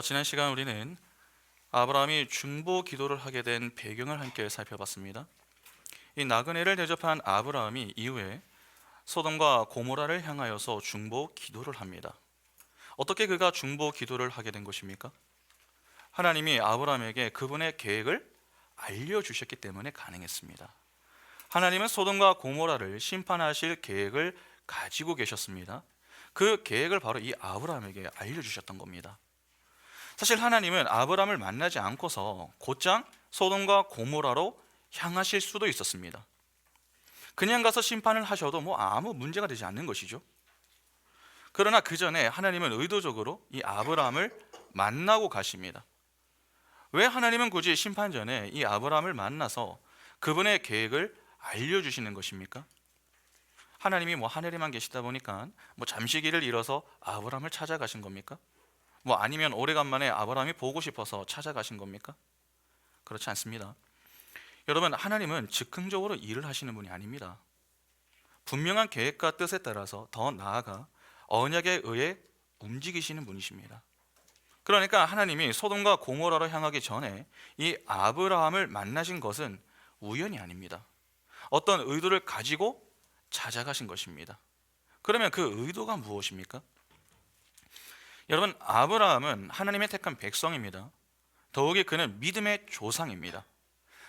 지난 시간 우리는 아브라함이 중보 기도를 하게 된 배경을 함께 살펴봤습니다. 이 나그네를 대접한 아브라함이 이후에 소돔과 고모라를 향하여서 중보 기도를 합니다. 어떻게 그가 중보 기도를 하게 된 것입니까? 하나님이 아브라함에게 그분의 계획을 알려주셨기 때문에 가능했습니다. 하나님은 소돔과 고모라를 심판하실 계획을 가지고 계셨습니다. 그 계획을 바로 이 아브라함에게 알려주셨던 겁니다. 사실 하나님은 아브라함을 만나지 않고서 곧장 소돔과 고모라로 향하실 수도 있었습니다. 그냥 가서 심판을 하셔도 아무 문제가 되지 않는 것이죠. 그러나 그 전에 하나님은 의도적으로 이 아브라함을 만나고 가십니다. 왜 하나님은 굳이 심판 전에 이 아브라함을 만나서 그분의 계획을 알려주시는 것입니까? 하나님이 하늘에만 계시다 보니까 잠시 길을 잃어서 아브라함을 찾아가신 겁니까? 아니면 오래간만에 아브라함이 보고 싶어서 찾아가신 겁니까? 그렇지 않습니다. 여러분, 하나님은 즉흥적으로 일을 하시는 분이 아닙니다. 분명한 계획과 뜻에 따라서 더 나아가 언약에 의해 움직이시는 분이십니다. 그러니까 하나님이 소돔과 고모라로 향하기 전에 이 아브라함을 만나신 것은 우연이 아닙니다. 어떤 의도를 가지고 찾아가신 것입니다. 그러면 그 의도가 무엇입니까? 여러분, 아브라함은 하나님의 택한 백성입니다. 더욱이 그는 믿음의 조상입니다.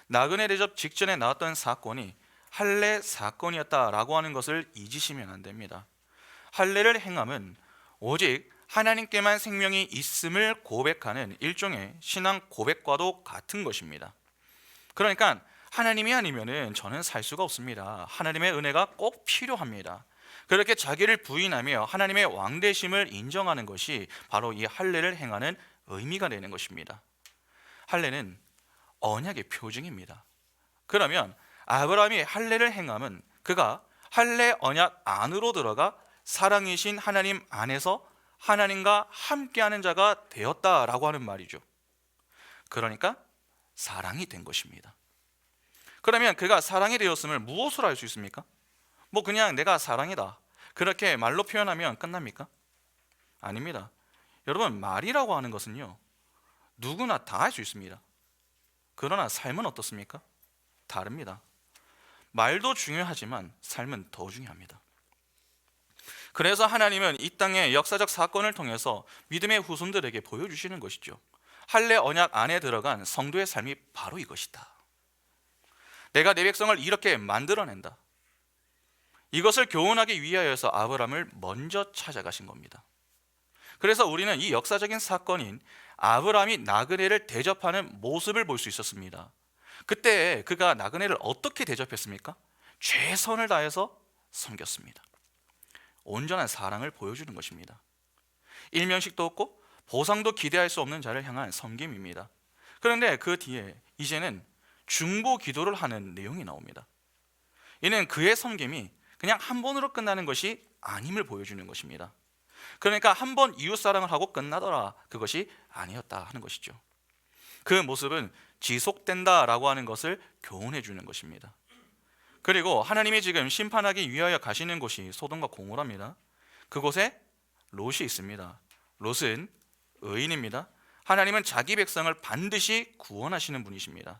나그네 대접 직전에 나왔던 사건이 할례 사건이었다라고 하는 것을 잊으시면 안 됩니다. 할례를 행함은 오직 하나님께만 생명이 있음을 고백하는 일종의 신앙 고백과도 같은 것입니다. 그러니까 하나님이 아니면은 저는 살 수가 없습니다. 하나님의 은혜가 꼭 필요합니다. 그렇게 자기를 부인하며 하나님의 왕되심을 인정하는 것이 바로 이 할례를 행하는 의미가 되는 것입니다. 할례는 언약의 표징입니다. 그러면 아브라함이 할례를 행함은 그가 할례 언약 안으로 들어가 사랑이신 하나님 안에서 하나님과 함께하는 자가 되었다라고 하는 말이죠. 그러니까 사랑이 된 것입니다. 그러면 그가 사랑이 되었음을 무엇으로 알 수 있습니까? 그냥 내가 사랑이다 그렇게 말로 표현하면 끝납니까? 아닙니다. 여러분, 말이라고 하는 것은요, 누구나 다 할 수 있습니다. 그러나 삶은 어떻습니까? 다릅니다. 말도 중요하지만 삶은 더 중요합니다. 그래서 하나님은 이 땅의 역사적 사건을 통해서 믿음의 후손들에게 보여주시는 것이죠. 할례 언약 안에 들어간 성도의 삶이 바로 이것이다. 내가 내 백성을 이렇게 만들어낸다. 이것을 교훈하기 위하여서 아브라함을 먼저 찾아가신 겁니다. 그래서 우리는 이 역사적인 사건인 아브라함이 나그네를 대접하는 모습을 볼 수 있었습니다. 그때 그가 나그네를 어떻게 대접했습니까? 최선을 다해서 섬겼습니다. 온전한 사랑을 보여주는 것입니다. 일면식도 없고 보상도 기대할 수 없는 자를 향한 섬김입니다. 그런데 그 뒤에 이제는 중보 기도를 하는 내용이 나옵니다. 이는 그의 섬김이 그냥 한 번으로 끝나는 것이 아님을 보여주는 것입니다. 그러니까 한 번 이웃사랑을 하고 끝나더라, 그것이 아니었다 하는 것이죠. 그 모습은 지속된다라고 하는 것을 교훈해 주는 것입니다. 그리고 하나님이 지금 심판하기 위하여 가시는 곳이 소돔과 고모라입니다. 그곳에 롯이 있습니다. 롯은 의인입니다. 하나님은 자기 백성을 반드시 구원하시는 분이십니다.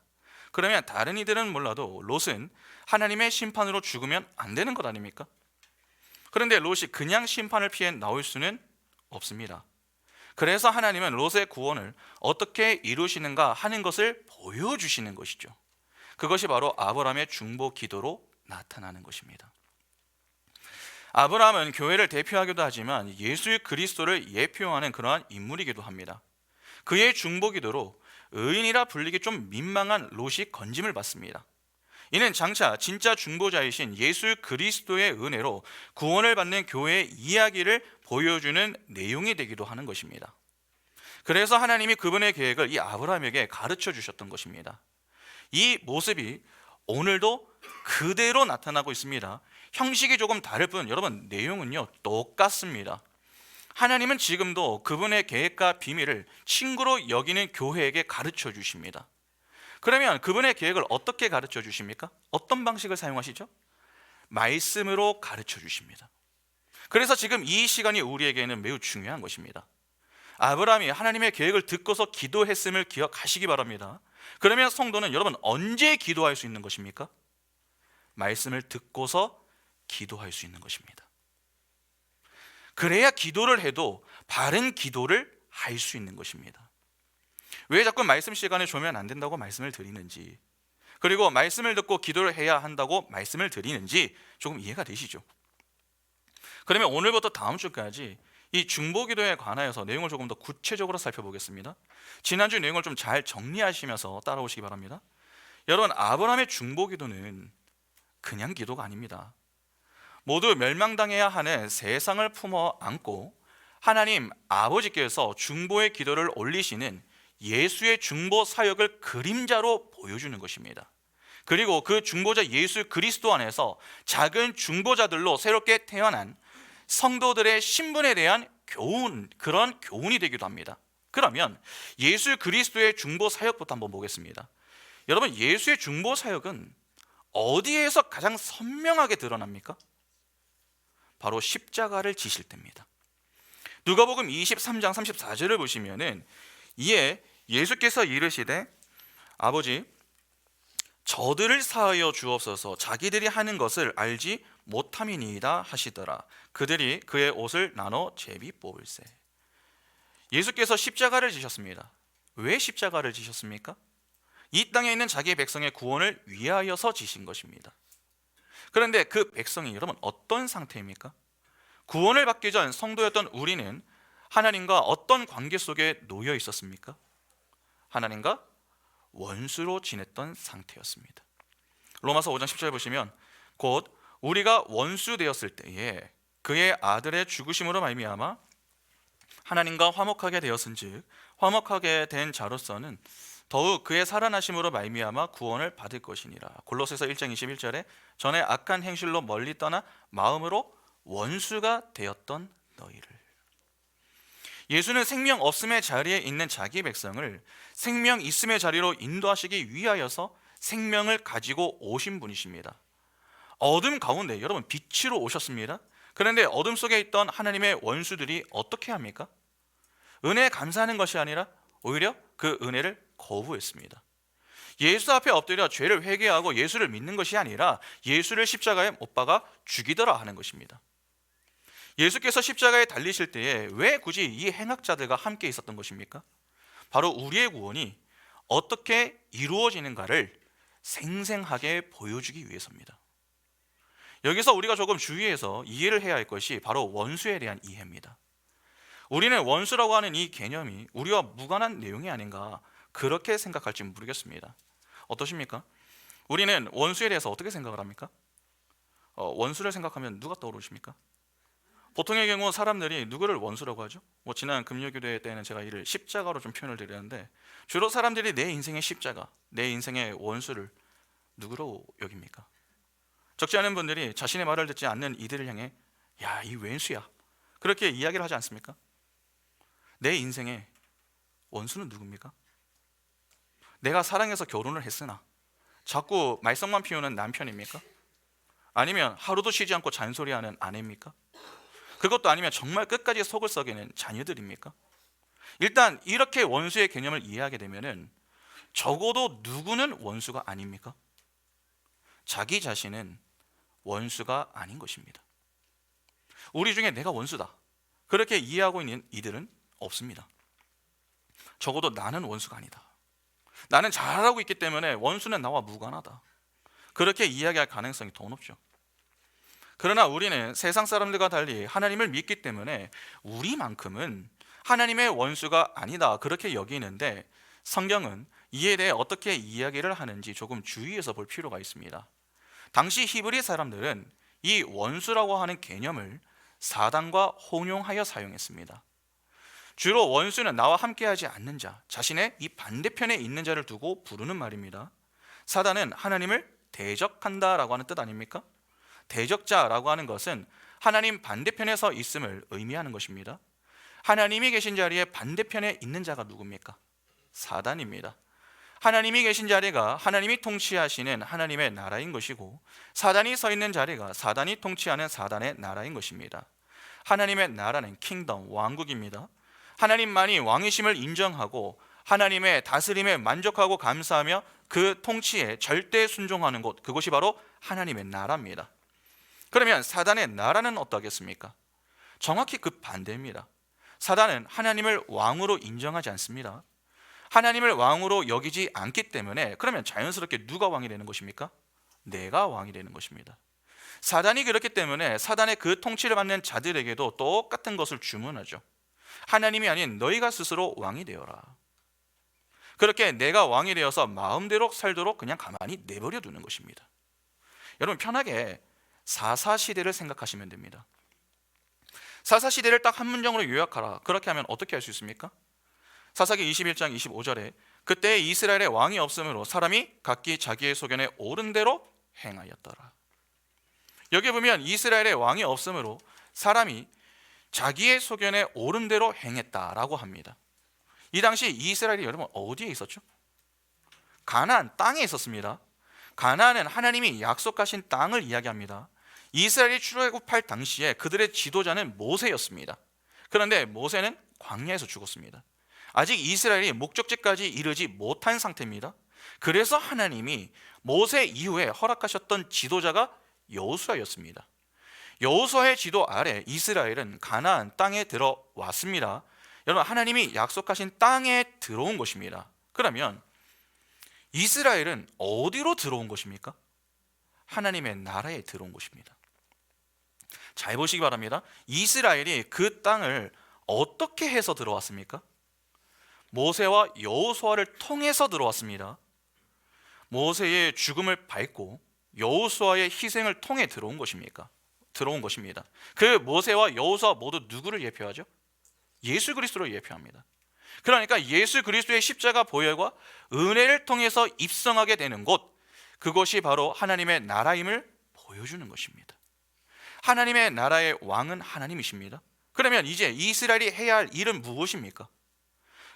그러면 다른 이들은 몰라도 롯은 하나님의 심판으로 죽으면 안 되는 것 아닙니까? 그런데 롯이 그냥 심판을 피해 나올 수는 없습니다. 그래서 하나님은 롯의 구원을 어떻게 이루시는가 하는 것을 보여주시는 것이죠. 그것이 바로 아브라함의 중보 기도로 나타나는 것입니다. 아브라함은 교회를 대표하기도 하지만 예수 그리스도를 예표하는 그러한 인물이기도 합니다. 그의 중보 기도로 의인이라 불리기 좀 민망한 롯이 건짐을 받습니다. 이는 장차 진짜 중보자이신 예수 그리스도의 은혜로 구원을 받는 교회의 이야기를 보여주는 내용이 되기도 하는 것입니다. 그래서 하나님이 그분의 계획을 이 아브라함에게 가르쳐 주셨던 것입니다. 이 모습이 오늘도 그대로 나타나고 있습니다. 형식이 조금 다를 뿐 여러분, 내용은요 똑같습니다. 하나님은 지금도 그분의 계획과 비밀을 친구로 여기는 교회에게 가르쳐 주십니다. 그러면 그분의 계획을 어떻게 가르쳐 주십니까? 어떤 방식을 사용하시죠? 말씀으로 가르쳐 주십니다. 그래서 지금 이 시간이 우리에게는 매우 중요한 것입니다. 아브라함이 하나님의 계획을 듣고서 기도했음을 기억하시기 바랍니다. 그러면 성도는 여러분 언제 기도할 수 있는 것입니까? 말씀을 듣고서 기도할 수 있는 것입니다. 그래야 기도를 해도 바른 기도를 할 수 있는 것입니다. 왜 자꾸 말씀 시간에 조면 안 된다고 말씀을 드리는지, 그리고 말씀을 듣고 기도를 해야 한다고 말씀을 드리는지 조금 이해가 되시죠? 그러면 오늘부터 다음 주까지 이 중보기도에 관하여서 내용을 조금 더 구체적으로 살펴보겠습니다. 지난주 내용을 좀 잘 정리하시면서 따라오시기 바랍니다. 여러분, 아브라함의 중보기도는 그냥 기도가 아닙니다. 모두 멸망당해야 하는 세상을 품어 안고 하나님 아버지께서 중보의 기도를 올리시는 예수의 중보 사역을 그림자로 보여주는 것입니다. 그리고 그 중보자 예수 그리스도 안에서 작은 중보자들로 새롭게 태어난 성도들의 신분에 대한 교훈, 그런 교훈이 되기도 합니다. 그러면 예수 그리스도의 중보 사역부터 한번 보겠습니다. 여러분, 예수의 중보 사역은 어디에서 가장 선명하게 드러납니까? 바로 십자가를 지실 때입니다. 누가복음 23장 34절을 보시면은 이에 예수께서 이르시되 아버지 저들을 사하여 주옵소서, 자기들이 하는 것을 알지 못함이니이다 하시더라. 그들이 그의 옷을 나눠 제비 뽑을세. 예수께서 십자가를 지셨습니다. 왜 십자가를 지셨습니까? 이 땅에 있는 자기의 백성의 구원을 위하여서 지신 것입니다. 그런데 그 백성이 여러분 어떤 상태입니까? 구원을 받기 전 성도였던 우리는 하나님과 어떤 관계 속에 놓여 있었습니까? 하나님과 원수로 지냈던 상태였습니다. 로마서 5장 10절 보시면 곧 우리가 원수 되었을 때에 그의 아들의 죽으심으로 말미암아 하나님과 화목하게 되었은즉 화목하게 된 자로서는 더욱 그의 살아나심으로 말미암아 구원을 받을 것이니라. 골로새서 1장 21절에 전에 악한 행실로 멀리 떠나 마음으로 원수가 되었던 너희를. 예수는 생명 없음의 자리에 있는 자기 백성을 생명 있음의 자리로 인도하시기 위하여서 생명을 가지고 오신 분이십니다. 어둠 가운데 여러분 빛으로 오셨습니다. 그런데 어둠 속에 있던 하나님의 원수들이 어떻게 합니까? 은혜에 감사하는 것이 아니라 오히려 그 은혜를 거부했습니다. 예수 앞에 엎드려 죄를 회개하고 예수를 믿는 것이 아니라 예수를 십자가에 못 박아 죽이더라 하는 것입니다. 예수께서 십자가에 달리실 때에 왜 굳이 이 행악자들과 함께 있었던 것입니까? 바로 우리의 구원이 어떻게 이루어지는가를 생생하게 보여주기 위해서입니다. 여기서 우리가 조금 주의해서 이해를 해야 할 것이 바로 원수에 대한 이해입니다. 우리는 원수라고 하는 이 개념이 우리와 무관한 내용이 아닌가 그렇게 생각할지 모르겠습니다. 어떠십니까? 우리는 원수에 대해서 어떻게 생각을 합니까? 원수를 생각하면 누가 떠오르십니까? 보통의 경우 사람들이 누구를 원수라고 하죠? 지난 금요기도회 때는 제가 이를 십자가로 좀 표현을 드렸는데 주로 사람들이 내 인생의 십자가, 내 인생의 원수를 누구로 여깁니까? 적지 않은 분들이 자신의 말을 듣지 않는 이들을 향해 야, 이 왼수야 그렇게 이야기를 하지 않습니까? 내 인생의 원수는 누굽니까? 내가 사랑해서 결혼을 했으나 자꾸 말썽만 피우는 남편입니까? 아니면 하루도 쉬지 않고 잔소리하는 아내입니까? 그것도 아니면 정말 끝까지 속을 썩이는 자녀들입니까? 일단 이렇게 원수의 개념을 이해하게 되면은 적어도 누구는 원수가 아닙니까? 자기 자신은 원수가 아닌 것입니다. 우리 중에 내가 원수다 그렇게 이해하고 있는 이들은 없습니다. 적어도 나는 원수가 아니다. 나는 잘하고 있기 때문에 원수는 나와 무관하다. 그렇게 이야기할 가능성이 더 높죠. 그러나 우리는 세상 사람들과 달리 하나님을 믿기 때문에 우리만큼은 하나님의 원수가 아니다 그렇게 여기는데 성경은 이에 대해 어떻게 이야기를 하는지 조금 주의해서 볼 필요가 있습니다. 당시 히브리 사람들은 이 원수라고 하는 개념을 사단과 혼용하여 사용했습니다. 주로 원수는 나와 함께하지 않는 자, 자신의 이 반대편에 있는 자를 두고 부르는 말입니다. 사단은 하나님을 대적한다라고 하는 뜻 아닙니까? 대적자라고 하는 것은 하나님 반대편에 서 있음을 의미하는 것입니다. 하나님이 계신 자리에 반대편에 있는 자가 누굽니까? 사단입니다. 하나님이 계신 자리가 하나님이 통치하시는 하나님의 나라인 것이고 사단이 서 있는 자리가 사단이 통치하는 사단의 나라인 것입니다. 하나님의 나라는 킹덤, 왕국입니다. 하나님만이 왕이심을 인정하고 하나님의 다스림에 만족하고 감사하며 그 통치에 절대 순종하는 곳, 그곳이 바로 하나님의 나라입니다. 그러면 사단의 나라는 어떠겠습니까? 정확히 그 반대입니다. 사단은 하나님을 왕으로 인정하지 않습니다. 하나님을 왕으로 여기지 않기 때문에 그러면 자연스럽게 누가 왕이 되는 것입니까? 내가 왕이 되는 것입니다. 사단이 그렇기 때문에 사단의 그 통치를 받는 자들에게도 똑같은 것을 주문하죠. 하나님이 아닌 너희가 스스로 왕이 되어라. 그렇게 내가 왕이 되어서 마음대로 살도록 그냥 가만히 내버려 두는 것입니다. 여러분, 편하게 사사시대를 생각하시면 됩니다. 사사시대를 딱 한 문장으로 요약하라. 그렇게 하면 어떻게 할 수 있습니까? 사사기 21장 25절에 그때 이스라엘에 왕이 없으므로 사람이 각기 자기의 소견에 옳은 대로 행하였더라. 여기 보면 이스라엘에 왕이 없으므로 사람이 자기의 소견에 옳은 대로 행했다라고 합니다. 이 당시 이스라엘이 여러분 어디에 있었죠? 가나안 땅에 있었습니다. 가나안은 하나님이 약속하신 땅을 이야기합니다. 이스라엘이 출애굽할 당시에 그들의 지도자는 모세였습니다. 그런데 모세는 광야에서 죽었습니다. 아직 이스라엘이 목적지까지 이르지 못한 상태입니다. 그래서 하나님이 모세 이후에 허락하셨던 지도자가 여호수아였습니다. 여호수아의 지도 아래 이스라엘은 가나안 땅에 들어왔습니다. 여러분, 하나님이 약속하신 땅에 들어온 것입니다. 그러면 이스라엘은 어디로 들어온 것입니까? 하나님의 나라에 들어온 것입니다. 잘 보시기 바랍니다. 이스라엘이 그 땅을 어떻게 해서 들어왔습니까? 모세와 여호수아를 통해서 들어왔습니다. 모세의 죽음을 밟고 여호수아의 희생을 통해 들어온 것입니다. 그 모세와 여호수아 모두 누구를 예표하죠? 예수 그리스도를 예표합니다. 그러니까 예수 그리스도의 십자가 보혈과 은혜를 통해서 입성하게 되는 곳, 그것이 바로 하나님의 나라임을 보여주는 것입니다. 하나님의 나라의 왕은 하나님이십니다. 그러면 이제 이스라엘이 해야 할 일은 무엇입니까?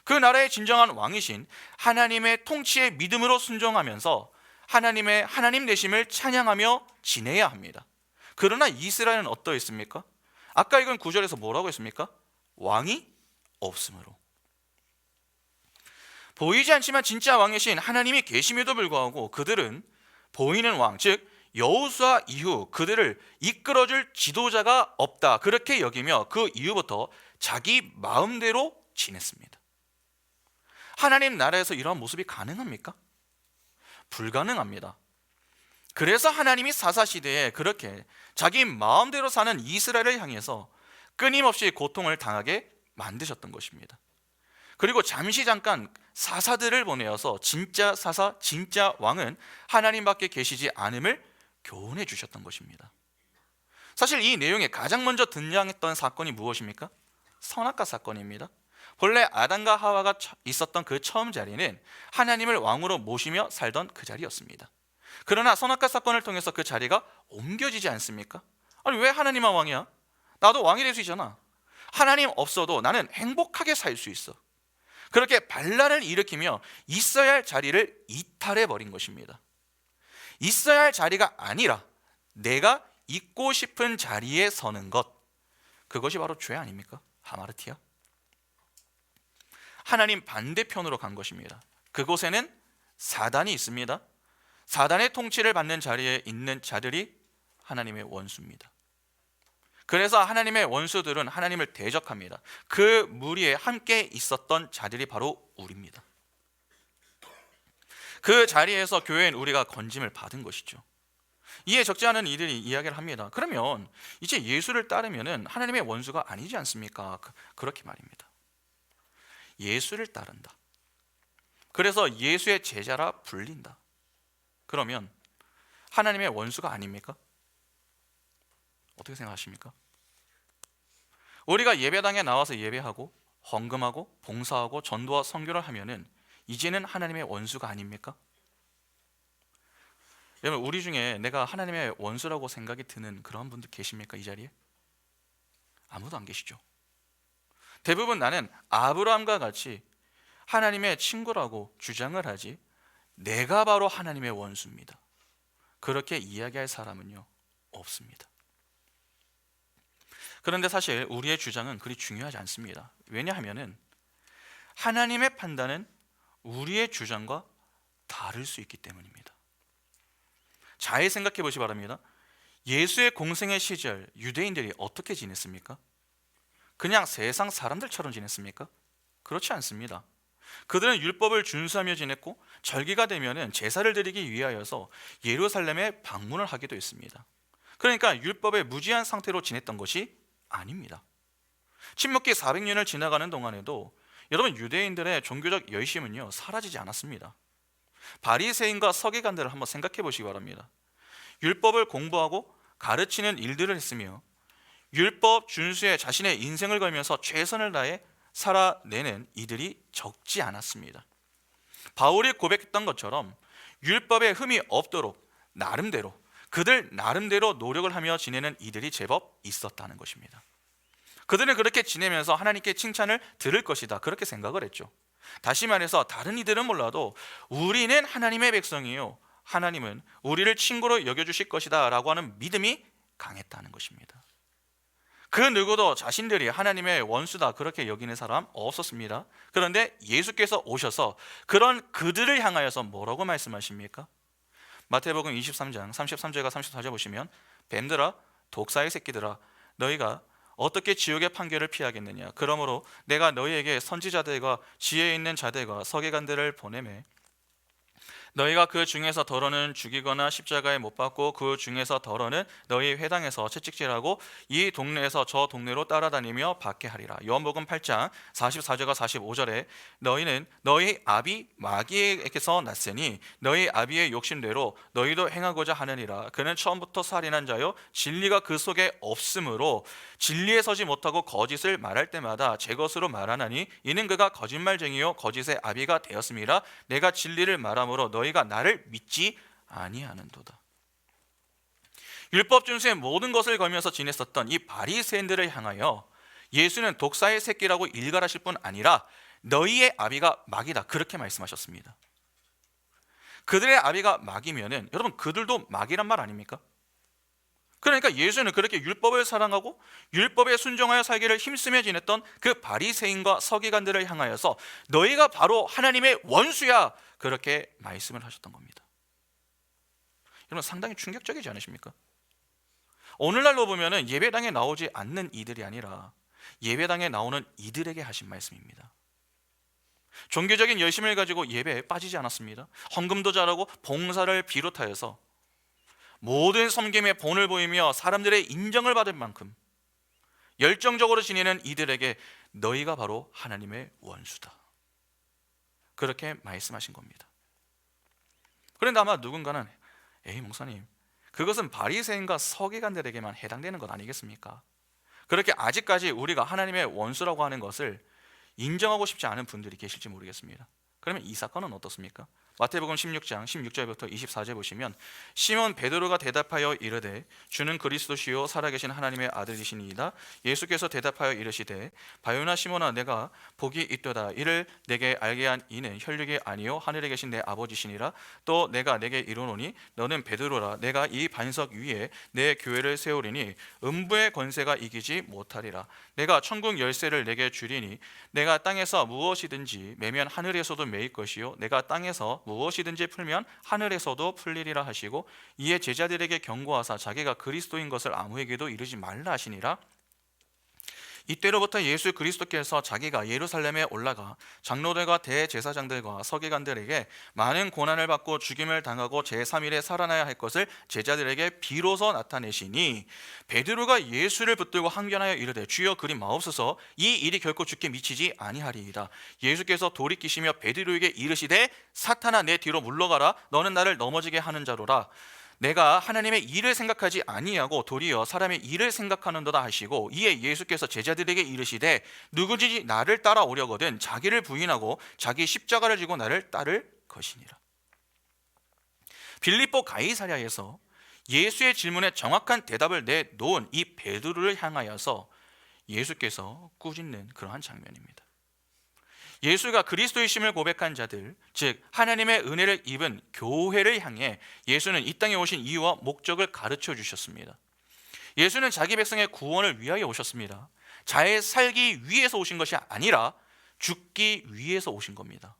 그 나라의 진정한 왕이신 하나님의 통치에 믿음으로 순종하면서 하나님의 하나님 되심을 찬양하며 지내야 합니다. 그러나 이스라엘은 어떠했습니까? 아까 읽은 9절에서 뭐라고 했습니까? 왕이 없으므로. 보이지 않지만 진짜 왕이신 하나님이 계심에도 불구하고 그들은 보이는 왕, 즉 여호수아 이후 그들을 이끌어줄 지도자가 없다, 그렇게 여기며 그 이후부터 자기 마음대로 지냈습니다. 하나님 나라에서 이러한 모습이 가능합니까? 불가능합니다. 그래서 하나님이 사사시대에 그렇게 자기 마음대로 사는 이스라엘을 향해서 끊임없이 고통을 당하게 만드셨던 것입니다. 그리고 잠깐 사사들을 보내어서 진짜 사사, 진짜 왕은 하나님밖에 계시지 않음을 교훈해 주셨던 것입니다. 사실 이 내용에 가장 먼저 등장했던 사건이 무엇입니까? 선악과 사건입니다. 본래 아담과 하와가 있었던 그 처음 자리는 하나님을 왕으로 모시며 살던 그 자리였습니다. 그러나 선악과 사건을 통해서 그 자리가 옮겨지지 않습니까? 아니, 왜 하나님만 왕이야? 나도 왕이 될 수 있잖아. 하나님 없어도 나는 행복하게 살 수 있어. 그렇게 반란을 일으키며 있어야 할 자리를 이탈해 버린 것입니다. 있어야 할 자리가 아니라 내가 있고 싶은 자리에 서는 것, 그것이 바로 죄 아닙니까? 하마르티아. 하나님 반대편으로 간 것입니다. 그곳에는 사단이 있습니다. 사단의 통치를 받는 자리에 있는 자들이 하나님의 원수입니다. 그래서 하나님의 원수들은 하나님을 대적합니다. 그 무리에 함께 있었던 자들이 바로 우리입니다. 그 자리에서 교회인 우리가 건짐을 받은 것이죠. 이에 적지 않은 이들이 이야기를 합니다. 그러면 이제 예수를 따르면 하나님의 원수가 아니지 않습니까? 그렇게 말입니다. 예수를 따른다. 그래서 예수의 제자라 불린다. 그러면 하나님의 원수가 아닙니까? 어떻게 생각하십니까? 우리가 예배당에 나와서 예배하고 헌금하고 봉사하고 전도와 선교를 하면은 이제는 하나님의 원수가 아닙니까? 여러분, 우리 중에 내가 하나님의 원수라고 생각이 드는 그런 분들 계십니까? 이 자리에? 아무도 안 계시죠. 대부분 나는 아브라함과 같이 하나님의 친구라고 주장을 하지 내가 바로 하나님의 원수입니다, 그렇게 이야기할 사람은요 없습니다. 그런데 사실 우리의 주장은 그리 중요하지 않습니다. 왜냐하면은 하나님의 판단은 우리의 주장과 다를 수 있기 때문입니다. 잘 생각해 보시 바랍니다. 예수의 공생의 시절 유대인들이 어떻게 지냈습니까? 그냥 세상 사람들처럼 지냈습니까? 그렇지 않습니다. 그들은 율법을 준수하며 지냈고 절기가 되면은 제사를 드리기 위하여서 예루살렘에 방문을 하기도 했습니다. 그러니까 율법에 무지한 상태로 지냈던 것이 아닙니다. 침묵기 400년을 지나가는 동안에도 여러분 유대인들의 종교적 열심은요 사라지지 않았습니다. 바리새인과 서기관들을 한번 생각해 보시기 바랍니다. 율법을 공부하고 가르치는 일들을 했으며 율법 준수에 자신의 인생을 걸면서 최선을 다해 살아내는 이들이 적지 않았습니다. 바울이 고백했던 것처럼 율법에 흠이 없도록 그들 나름대로 노력을 하며 지내는 이들이 제법 있었다는 것입니다. 그들은 그렇게 지내면서 하나님께 칭찬을 들을 것이다 그렇게 생각을 했죠. 다시 말해서 다른 이들은 몰라도 우리는 하나님의 백성이요 하나님은 우리를 친구로 여겨주실 것이다 라고 하는 믿음이 강했다는 것입니다. 그 누구도 자신들이 하나님의 원수다 그렇게 여기는 사람 없었습니다. 그런데 예수께서 오셔서 그런 그들을 향하여서 뭐라고 말씀하십니까? 마태복음 23장 33절과 34절 보시면 뱀들아 독사의 새끼들아 너희가 어떻게 지옥의 판결을 피하겠느냐. 그러므로 내가 너희에게 선지자들과 지혜 있는 자들과 서기관들을 보내매 너희가 그 중에서 더러는 죽이거나 십자가에 못 박고 그 중에서 더러는 너희 회당에서 채찍질하고 이 동네에서 저 동네로 따라다니며 받게 하리라. 요한복음 8장 44절과 45절에 너희는 너희 아비 마귀에게서 났으니 너희 아비의 욕심대로 너희도 행하고자 하느니라. 그는 처음부터 살인한 자요 진리가 그 속에 없으므로 진리에 서지 못하고 거짓을 말할 때마다 제 것으로 말하나니 이는 그가 거짓말쟁이요 거짓의 아비가 되었음이라. 내가 진리를 말함으로 너희가 나를 믿지 아니하는도다. 율법 준수의 모든 것을 걸면서 지냈었던 이 바리새인들을 향하여 예수는 독사의 새끼라고 일갈하실 뿐 아니라 너희의 아비가 마귀다 그렇게 말씀하셨습니다. 그들의 아비가 마귀면은 여러분 그들도 마귀란 말 아닙니까? 그러니까 예수는 그렇게 율법을 사랑하고 율법에 순종하여 살기를 힘쓰며 지냈던 그 바리새인과 서기관들을 향하여서 너희가 바로 하나님의 원수야 그렇게 말씀을 하셨던 겁니다. 여러분 상당히 충격적이지 않으십니까? 오늘날로 보면은 예배당에 나오지 않는 이들이 아니라 예배당에 나오는 이들에게 하신 말씀입니다. 종교적인 열심을 가지고 예배에 빠지지 않았습니다. 헌금도 잘하고 봉사를 비롯하여서 모든 섬김에 본을 보이며 사람들의 인정을 받을 만큼 열정적으로 지내는 이들에게 너희가 바로 하나님의 원수다 그렇게 말씀하신 겁니다. 그런데 아마 누군가는 에이 목사님 그것은 바리새인과 서기관들에게만 해당되는 것 아니겠습니까? 그렇게 아직까지 우리가 하나님의 원수라고 하는 것을 인정하고 싶지 않은 분들이 계실지 모르겠습니다. 그러면 이 사건은 어떻습니까? 마태복음 16장 16절부터 24절 보시면 시몬 베드로가 대답하여 이르되 주는 그리스도시요 살아계신 하나님의 아들이시니이다. 예수께서 대답하여 이르시되 바요나 시몬아 내가 복이 있도다. 이를 내게 알게 한 이는 혈육이 아니요 하늘에 계신 내 아버지시니라. 또 내가 내게 이르노니 너는 베드로라. 내가 이 반석 위에 내 교회를 세우리니 음부의 권세가 이기지 못하리라. 내가 천국 열쇠를 내게 주리니 내가 땅에서 무엇이든지 매면 하늘에서도 매일 것이요 내가 땅에서 무엇이든지 풀면 하늘에서도 풀리리라 하시고 이에 제자들에게 경고하사 자기가 그리스도인 것을 아무에게도 이르지 말라 하시니라. 이때로부터 예수 그리스도께서 자기가 예루살렘에 올라가 장로들과 대제사장들과 서기관들에게 많은 고난을 받고 죽임을 당하고 제3일에 살아나야 할 것을 제자들에게 비로소 나타내시니 베드로가 예수를 붙들고 항변하여 이르되 주여 그리 마옵소서 이 일이 결코 주께 미치지 아니하리이다. 예수께서 돌이키시며 베드로에게 이르시되 사탄아 내 뒤로 물러가라. 너는 나를 넘어지게 하는 자로라. 내가 하나님의 일을 생각하지 아니하고 도리어 사람의 일을 생각하는도다 하시고 이에 예수께서 제자들에게 이르시되 누구든지 나를 따라오려거든 자기를 부인하고 자기 십자가를 지고 나를 따를 것이니라. 빌립보 가이사랴에서 예수의 질문에 정확한 대답을 내놓은 이 베드로를 향하여서 예수께서 꾸짖는 그러한 장면입니다. 예수가 그리스도이심을 고백한 자들, 즉 하나님의 은혜를 입은 교회를 향해 예수는 이 땅에 오신 이유와 목적을 가르쳐 주셨습니다. 예수는 자기 백성의 구원을 위하여 오셨습니다. 잘 살기 위해서 오신 것이 아니라 죽기 위해서 오신 겁니다.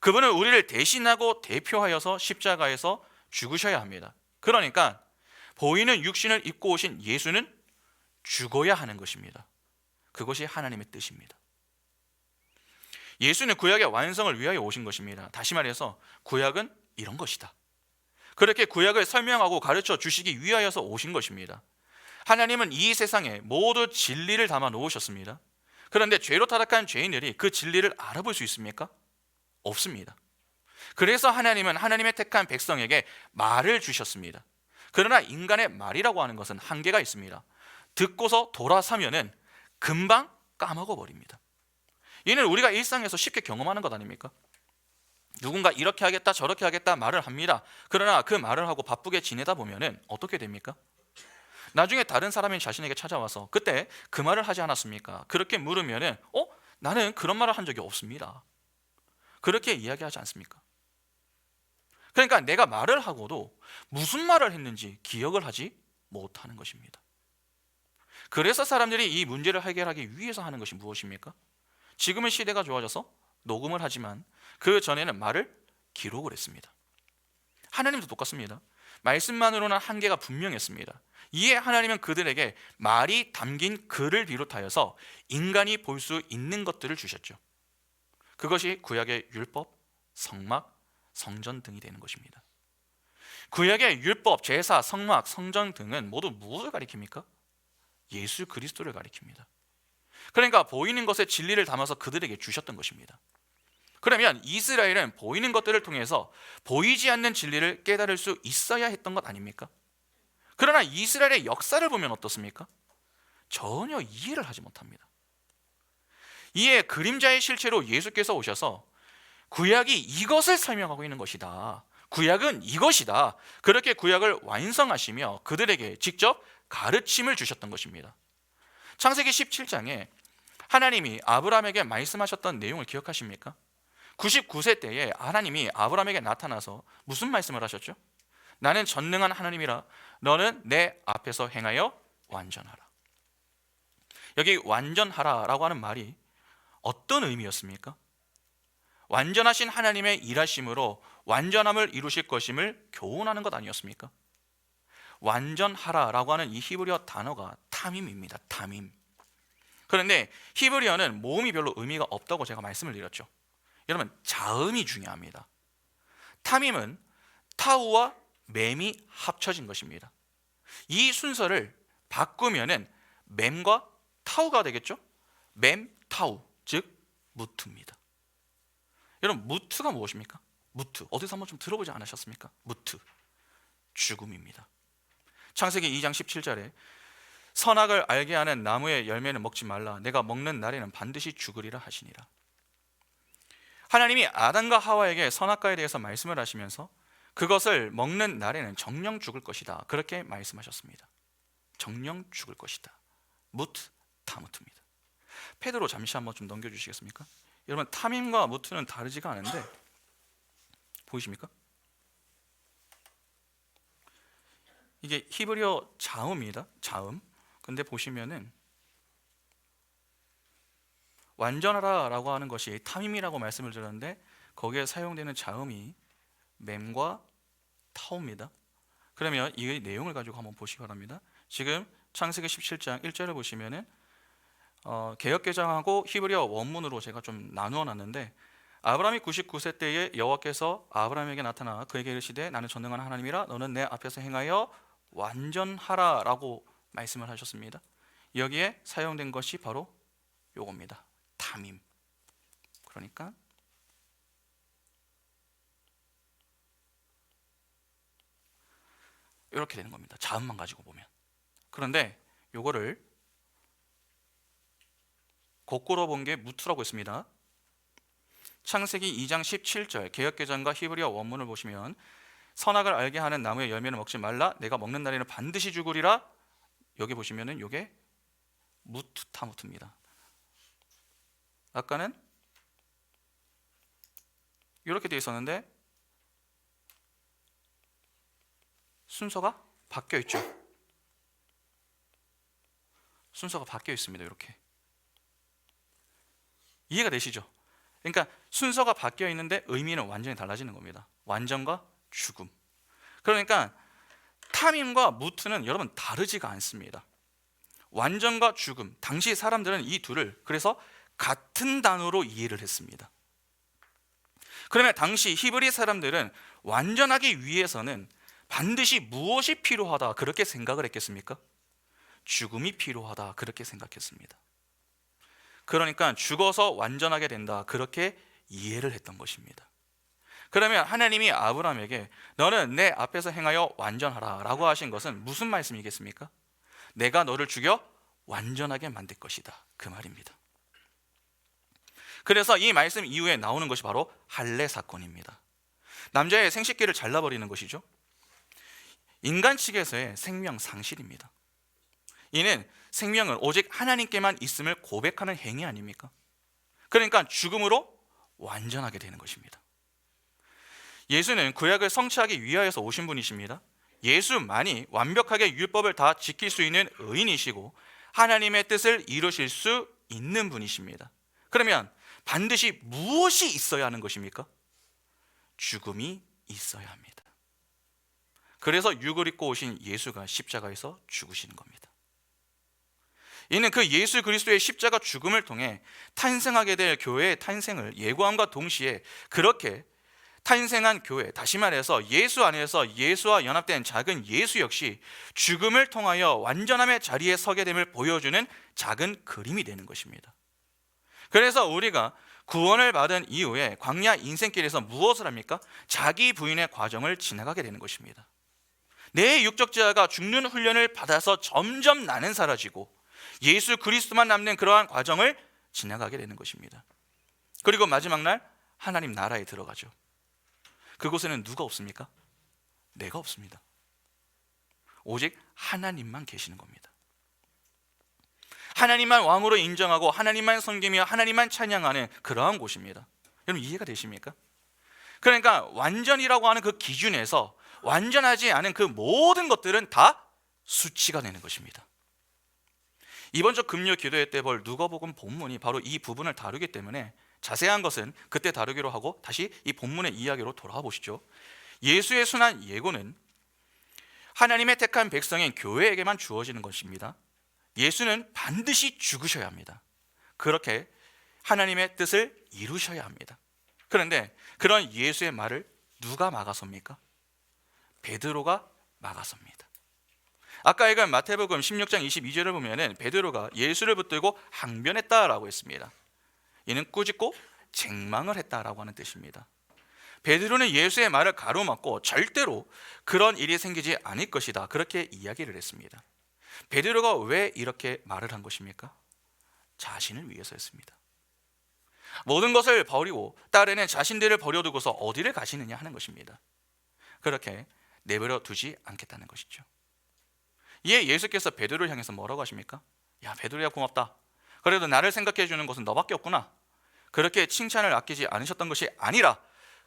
그분은 우리를 대신하고 대표하여서 십자가에서 죽으셔야 합니다. 그러니까 보이는 육신을 입고 오신 예수는 죽어야 하는 것입니다. 그것이 하나님의 뜻입니다. 예수는 구약의 완성을 위하여 오신 것입니다. 다시 말해서 구약은 이런 것이다. 그렇게 구약을 설명하고 가르쳐 주시기 위하여서 오신 것입니다. 하나님은 이 세상에 모두 진리를 담아 놓으셨습니다. 그런데 죄로 타락한 죄인들이 그 진리를 알아볼 수 있습니까? 없습니다. 그래서 하나님은 하나님의 택한 백성에게 말을 주셨습니다. 그러나 인간의 말이라고 하는 것은 한계가 있습니다. 듣고서 돌아서면은 금방 까먹어 버립니다. 이는 우리가 일상에서 쉽게 경험하는 것 아닙니까? 누군가 이렇게 하겠다 저렇게 하겠다 말을 합니다. 그러나 그 말을 하고 바쁘게 지내다 보면은 어떻게 됩니까? 나중에 다른 사람이 자신에게 찾아와서 그때 그 말을 하지 않았습니까? 그렇게 물으면은 나는 그런 말을 한 적이 없습니다. 그렇게 이야기하지 않습니까? 그러니까 내가 말을 하고도 무슨 말을 했는지 기억을 하지 못하는 것입니다. 그래서 사람들이 이 문제를 해결하기 위해서 하는 것이 무엇입니까? 지금은 시대가 좋아져서 녹음을 하지만 그 전에는 말을 기록을 했습니다. 하나님도 똑같습니다. 말씀만으로는 한계가 분명했습니다. 이에 하나님은 그들에게 말이 담긴 글을 비롯하여서 인간이 볼 수 있는 것들을 주셨죠. 그것이 구약의 율법, 성막, 성전 등이 되는 것입니다. 구약의 율법, 제사, 성막, 성전 등은 모두 무엇을 가리킵니까? 예수 그리스도를 가리킵니다. 그러니까 보이는 것에 진리를 담아서 그들에게 주셨던 것입니다. 그러면 이스라엘은 보이는 것들을 통해서 보이지 않는 진리를 깨달을 수 있어야 했던 것 아닙니까? 그러나 이스라엘의 역사를 보면 어떻습니까? 전혀 이해를 하지 못합니다. 이에 그림자의 실체로 예수께서 오셔서 구약이 이것을 설명하고 있는 것이다. 구약은 이것이다. 그렇게 구약을 완성하시며 그들에게 직접 가르침을 주셨던 것입니다. 창세기 17장에 하나님이 아브라함에게 말씀하셨던 내용을 기억하십니까? 99세 때에 하나님이 아브라함에게 나타나서 무슨 말씀을 하셨죠? 나는 전능한 하나님이라 너는 내 앞에서 행하여 완전하라. 여기 완전하라라고 하는 말이 어떤 의미였습니까? 완전하신 하나님의 일하심으로 완전함을 이루실 것임을 교훈하는 것 아니었습니까? 완전하라라고 하는 이 히브리어 단어가 타밈입니다. 타밈. 그런데 히브리어는 모음이 별로 의미가 없다고 제가 말씀을 드렸죠. 여러분, 자음이 중요합니다. 타밈은 타우와 mem이 합쳐진 것입니다. 이 순서를 바꾸면은 mem과 타우가 되겠죠? mem, 타우, 즉 무트입니다. 여러분, 무트가 무엇입니까? 무트, 어디서 한번 좀 들어보지 않으셨습니까? 무트, 죽음입니다. 창세기 2장 17절에 선악을 알게 하는 나무의 열매는 먹지 말라. 내가 먹는 날에는 반드시 죽으리라 하시니라. 하나님이 아담과 하와에게 선악과에 대해서 말씀을 하시면서 그것을 먹는 날에는 정령 죽을 것이다. 그렇게 말씀하셨습니다. 정령 죽을 것이다. 무트, 타무트입니다. 페드로 잠시 한번 좀 넘겨주시겠습니까? 여러분, 타밈과 무트는 다르지가 않은데 보이십니까? 이게 히브리어 자음입니다. 자음. 근데 보시면은 완전하라라고 하는 것이 타밈이라고 말씀을 드렸는데 거기에 사용되는 자음이 mem과 타우입니다. 그러면 이 내용을 가지고 한번 보시기 바랍니다. 지금 창세기 17장 1절을 보시면은 개역개정하고 히브리어 원문으로 제가 좀 나누어 놨는데 아브라함이 99세 때에 여호와께서 아브라함에게 나타나 그에게 이르시되 나는 전능한 하나님이라 너는 내 앞에서 행하여 완전하라라고 말씀을 하셨습니다. 여기에 사용된 것이 바로 요겁니다. 타밈. 그러니까 이렇게 되는 겁니다. 자음만 가지고 보면. 그런데 요거를 거꾸로 본 게 무트라고 있습니다. 창세기 2장 17절 개역개정과 히브리어 원문을 보시면 선악을 알게 하는 나무의 열매는 먹지 말라. 내가 먹는 날에는 반드시 죽으리라. 여기 보시면은 요게 무트 타무트입니다. 아까는 이렇게 되어 있었는데 순서가 바뀌어 있죠. 순서가 바뀌어 있습니다. 이렇게. 이해가 되시죠? 그러니까 순서가 바뀌어 있는데 의미는 완전히 달라지는 겁니다. 완전과 죽음. 그러니까 탐임과 무트는 여러분 다르지가 않습니다. 완전과 죽음. 당시 사람들은 이 둘을 그래서 같은 단어로 이해를 했습니다. 그러면 당시 히브리 사람들은 완전하기 위해서는 반드시 무엇이 필요하다 그렇게 생각을 했겠습니까? 죽음이 필요하다 그렇게 생각했습니다. 그러니까 죽어서 완전하게 된다 그렇게 이해를 했던 것입니다. 그러면 하나님이 아브라함에게 너는 내 앞에서 행하여 완전하라 라고 하신 것은 무슨 말씀이겠습니까? 내가 너를 죽여 완전하게 만들 것이다 그 말입니다. 그래서 이 말씀 이후에 나오는 것이 바로 할례 사건입니다. 남자의 생식기를 잘라버리는 것이죠. 인간 측에서의 생명 상실입니다. 이는 생명은 오직 하나님께만 있음을 고백하는 행위 아닙니까? 그러니까 죽음으로 완전하게 되는 것입니다. 예수는 구약을 성취하기 위하여서 오신 분이십니다. 예수만이 완벽하게 율법을 다 지킬 수 있는 의인이시고 하나님의 뜻을 이루실 수 있는 분이십니다. 그러면 반드시 무엇이 있어야 하는 것입니까? 죽음이 있어야 합니다. 그래서 육을 입고 오신 예수가 십자가에서 죽으시는 겁니다. 이는 그 예수 그리스도의 십자가 죽음을 통해 탄생하게 될 교회의 탄생을 예고함과 동시에 그렇게 탄생한 교회, 다시 말해서 예수 안에서 예수와 연합된 작은 예수 역시 죽음을 통하여 완전함의 자리에 서게 됨을 보여주는 작은 그림이 되는 것입니다. 그래서 우리가 구원을 받은 이후에 광야 인생길에서 무엇을 합니까? 자기 부인의 과정을 지나가게 되는 것입니다. 내 육적 지하가 죽는 훈련을 받아서 점점 나는 사라지고 예수 그리스도만 남는 그러한 과정을 지나가게 되는 것입니다. 그리고 마지막 날 하나님 나라에 들어가죠. 그곳에는 누가 없습니까? 내가 없습니다. 오직 하나님만 계시는 겁니다. 하나님만 왕으로 인정하고 하나님만 섬기며 하나님만 찬양하는 그러한 곳입니다. 여러분 이해가 되십니까? 그러니까 완전이라고 하는 그 기준에서 완전하지 않은 그 모든 것들은 다 수치가 되는 것입니다. 이번 주 금요 기도회 때 볼 누가복음 본문이 바로 이 부분을 다루기 때문에 자세한 것은 그때 다루기로 하고 다시 이 본문의 이야기로 돌아와 보시죠. 예수의 순한 예고는 하나님의 택한 백성인 교회에게만 주어지는 것입니다. 예수는 반드시 죽으셔야 합니다. 그렇게 하나님의 뜻을 이루셔야 합니다. 그런데 그런 예수의 말을 누가 막아섭니까? 베드로가 막아섭니다. 아까 읽은 마태복음 16장 22절을 보면은 베드로가 예수를 붙들고 항변했다라고 했습니다. 이는 꾸짖고 책망을 했다라고 하는 뜻입니다. 베드로는 예수의 말을 가로막고 절대로 그런 일이 생기지 않을 것이다 그렇게 이야기를 했습니다. 베드로가 왜 이렇게 말을 한 것입니까? 자신을 위해서였습니다. 모든 것을 버리고 따르는 자신들을 버려두고서 어디를 가시느냐 하는 것입니다. 그렇게 내버려 두지 않겠다는 것이죠. 이에 예수께서 베드로를 향해서 뭐라고 하십니까? 야 베드로야 고맙다. 그래도 나를 생각해 주는 것은 너밖에 없구나. 그렇게 칭찬을 아끼지 않으셨던 것이 아니라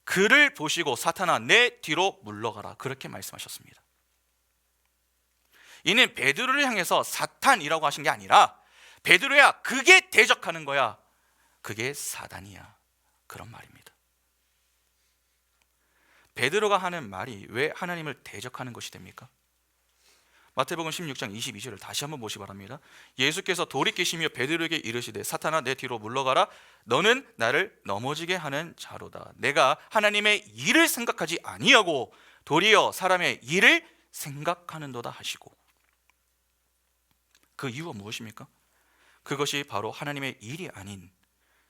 그를 보시고 사탄아 내 뒤로 물러가라 그렇게 말씀하셨습니다. 이는 베드로를 향해서 사탄이라고 하신 게 아니라 베드로야 그게 대적하는 거야. 그게 사단이야. 그런 말입니다. 베드로가 하는 말이 왜 하나님을 대적하는 것이 됩니까? 마태복음 16장 22절을 다시 한번 보시기 바랍니다. 예수께서 돌이키시며 베드로에게 이르시되 사탄아 내 뒤로 물러가라. 너는 나를 넘어지게 하는 자로다. 내가 하나님의 일을 생각하지 아니하고 도리어 사람의 일을 생각하는도다 하시고. 그 이유가 무엇입니까? 그것이 바로 하나님의 일이 아닌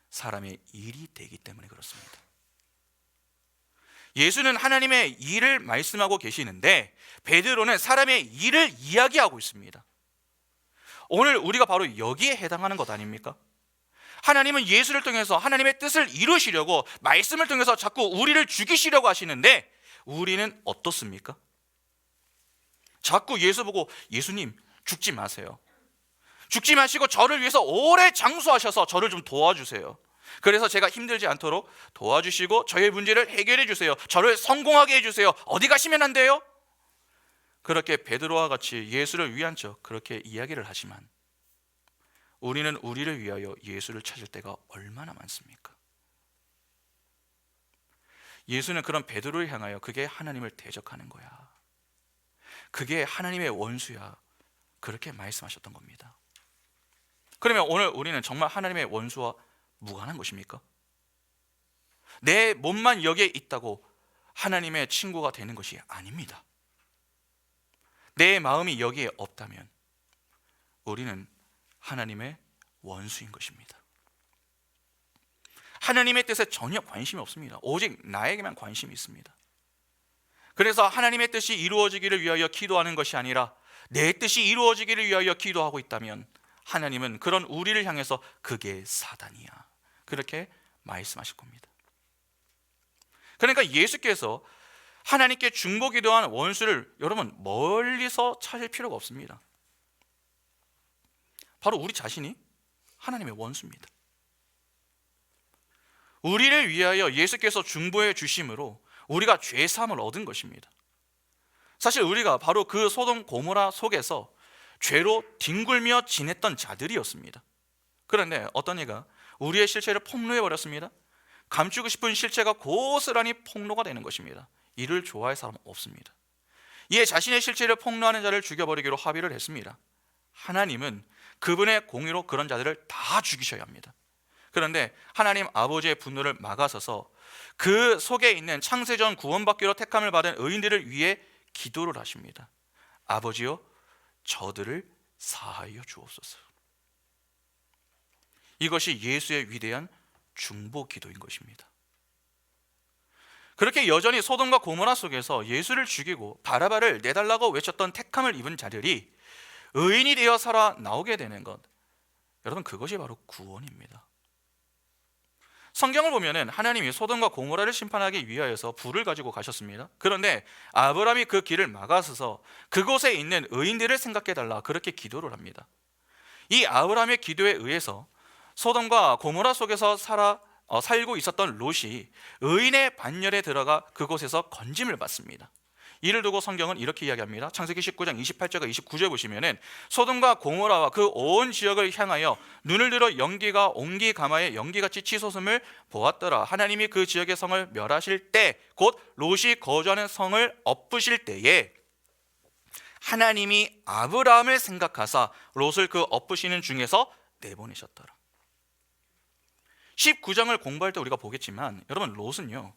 사람의 일이 되기 때문에 그렇습니다. 예수는 하나님의 일을 말씀하고 계시는데 베드로는 사람의 일을 이야기하고 있습니다. 오늘 우리가 바로 여기에 해당하는 것 아닙니까? 하나님은 예수를 통해서 하나님의 뜻을 이루시려고 말씀을 통해서 자꾸 우리를 죽이시려고 하시는데 우리는 어떻습니까? 자꾸 예수 보고 예수님 죽지 마세요. 죽지 마시고 저를 위해서 오래 장수하셔서 저를 좀 도와주세요. 그래서 제가 힘들지 않도록 도와주시고 저의 문제를 해결해 주세요. 저를 성공하게 해주세요. 어디 가시면 안 돼요? 그렇게 베드로와 같이 예수를 위한 척 그렇게 이야기를 하지만 우리는 우리를 위하여 예수를 찾을 때가 얼마나 많습니까? 예수는 그런 베드로를 향하여 그게 하나님을 대적하는 거야, 그게 하나님의 원수야, 그렇게 말씀하셨던 겁니다. 그러면 오늘 우리는 정말 하나님의 원수와 무관한 것입니까? 내 몸만 여기에 있다고 하나님의 친구가 되는 것이 아닙니다. 내 마음이 여기에 없다면 우리는 하나님의 원수인 것입니다. 하나님의 뜻에 전혀 관심이 없습니다. 오직 나에게만 관심이 있습니다. 그래서 하나님의 뜻이 이루어지기를 위하여 기도하는 것이 아니라 내 뜻이 이루어지기를 위하여 기도하고 있다면 하나님은 그런 우리를 향해서 그게 사단이야, 그렇게 말씀하실 겁니다. 그러니까 예수께서 하나님께 중보기도한 원수를 여러분 멀리서 찾을 필요가 없습니다. 바로 우리 자신이 하나님의 원수입니다. 우리를 위하여 예수께서 중보해 주심으로 우리가 죄사함을 얻은 것입니다. 사실 우리가 바로 그 소돔 고모라 속에서 죄로 뒹굴며 지냈던 자들이었습니다. 그런데 어떤 이가 우리의 실체를 폭로해 버렸습니다. 감추고 싶은 실체가 고스란히 폭로가 되는 것입니다. 이를 좋아할 사람은 없습니다. 이에 자신의 실체를 폭로하는 자를 죽여버리기로 합의를 했습니다. 하나님은 그분의 공의로 그런 자들을 다 죽이셔야 합니다. 그런데 하나님 아버지의 분노를 막아서서 그 속에 있는 창세전 구원받기로 택함을 받은 의인들을 위해 기도를 하십니다. 아버지여, 저들을 사하여 주옵소서. 이것이 예수의 위대한 중보 기도인 것입니다. 그렇게 여전히 소돔과 고모라 속에서 예수를 죽이고 바라바를 내달라고 외쳤던 택함을 입은 자들이 의인이 되어 살아 나오게 되는 것, 여러분 그것이 바로 구원입니다. 성경을 보면은 하나님이 소돔과 고모라를 심판하기 위하여서 불을 가지고 가셨습니다. 그런데 아브라함이 그 길을 막아서서 그곳에 있는 의인들을 생각해 달라 그렇게 기도를 합니다. 이 아브라함의 기도에 의해서 소돔과 고모라 속에서 살고 있었던 롯이 의인의 반열에 들어가 그곳에서 건짐을 받습니다. 이를 두고 성경은 이렇게 이야기합니다. 창세기 19장 28절과 29절 보시면은 소돔과 고모라와 그 온 지역을 향하여 눈을 들어 연기가 옹기 가마에 연기같이 치솟음을 보았더라. 하나님이 그 지역의 성을 멸하실 때, 곧 롯이 거주하는 성을 엎으실 때에 하나님이 아브라함을 생각하사 롯을 그 엎으시는 중에서 내보내셨더라. 19장을 공부할 때 우리가 보겠지만 여러분, 롯은요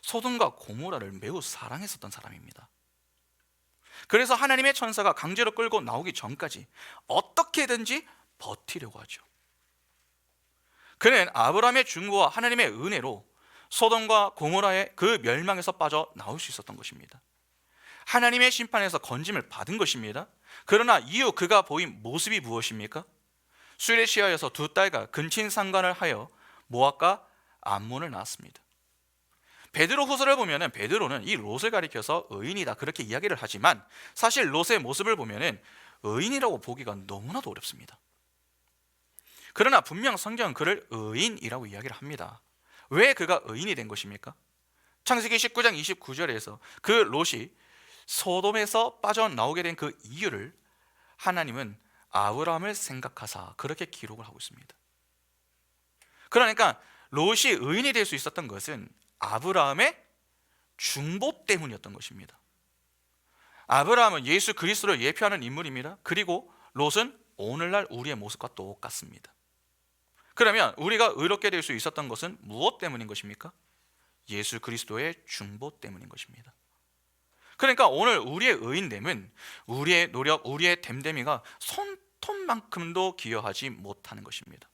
소돔과 고모라를 매우 사랑했었던 사람입니다. 그래서 하나님의 천사가 강제로 끌고 나오기 전까지 어떻게든지 버티려고 하죠. 그는 아브라함의 중보와 하나님의 은혜로 소돔과 고모라의 그 멸망에서 빠져나올 수 있었던 것입니다. 하나님의 심판에서 건짐을 받은 것입니다. 그러나 이후 그가 보인 모습이 무엇입니까? 수레시아에서 두 딸과 근친상간을 하여 모압과 암몬을 낳았습니다. 베드로 후서를 보면은 베드로는 이 롯을 가리켜서 의인이다 그렇게 이야기를 하지만 사실 롯의 모습을 보면은 의인이라고 보기가 너무나도 어렵습니다. 그러나 분명 성경은 그를 의인이라고 이야기를 합니다. 왜 그가 의인이 된 것입니까? 창세기 19장 29절에서 그 롯이 소돔에서 빠져나오게 된 그 이유를 하나님은 아브라함을 생각하사 그렇게 기록을 하고 있습니다. 그러니까 롯이 의인이 될 수 있었던 것은 아브라함의 중보 때문이었던 것입니다. 아브라함은 예수 그리스도를 예표하는 인물입니다. 그리고 롯은 오늘날 우리의 모습과 똑같습니다. 그러면 우리가 의롭게 될 수 있었던 것은 무엇 때문인 것입니까? 예수 그리스도의 중보 때문인 것입니다. 그러니까 오늘 우리의 의인됨은 우리의 노력, 우리의 됨됨이가 손톱만큼도 기여하지 못하는 것입니다.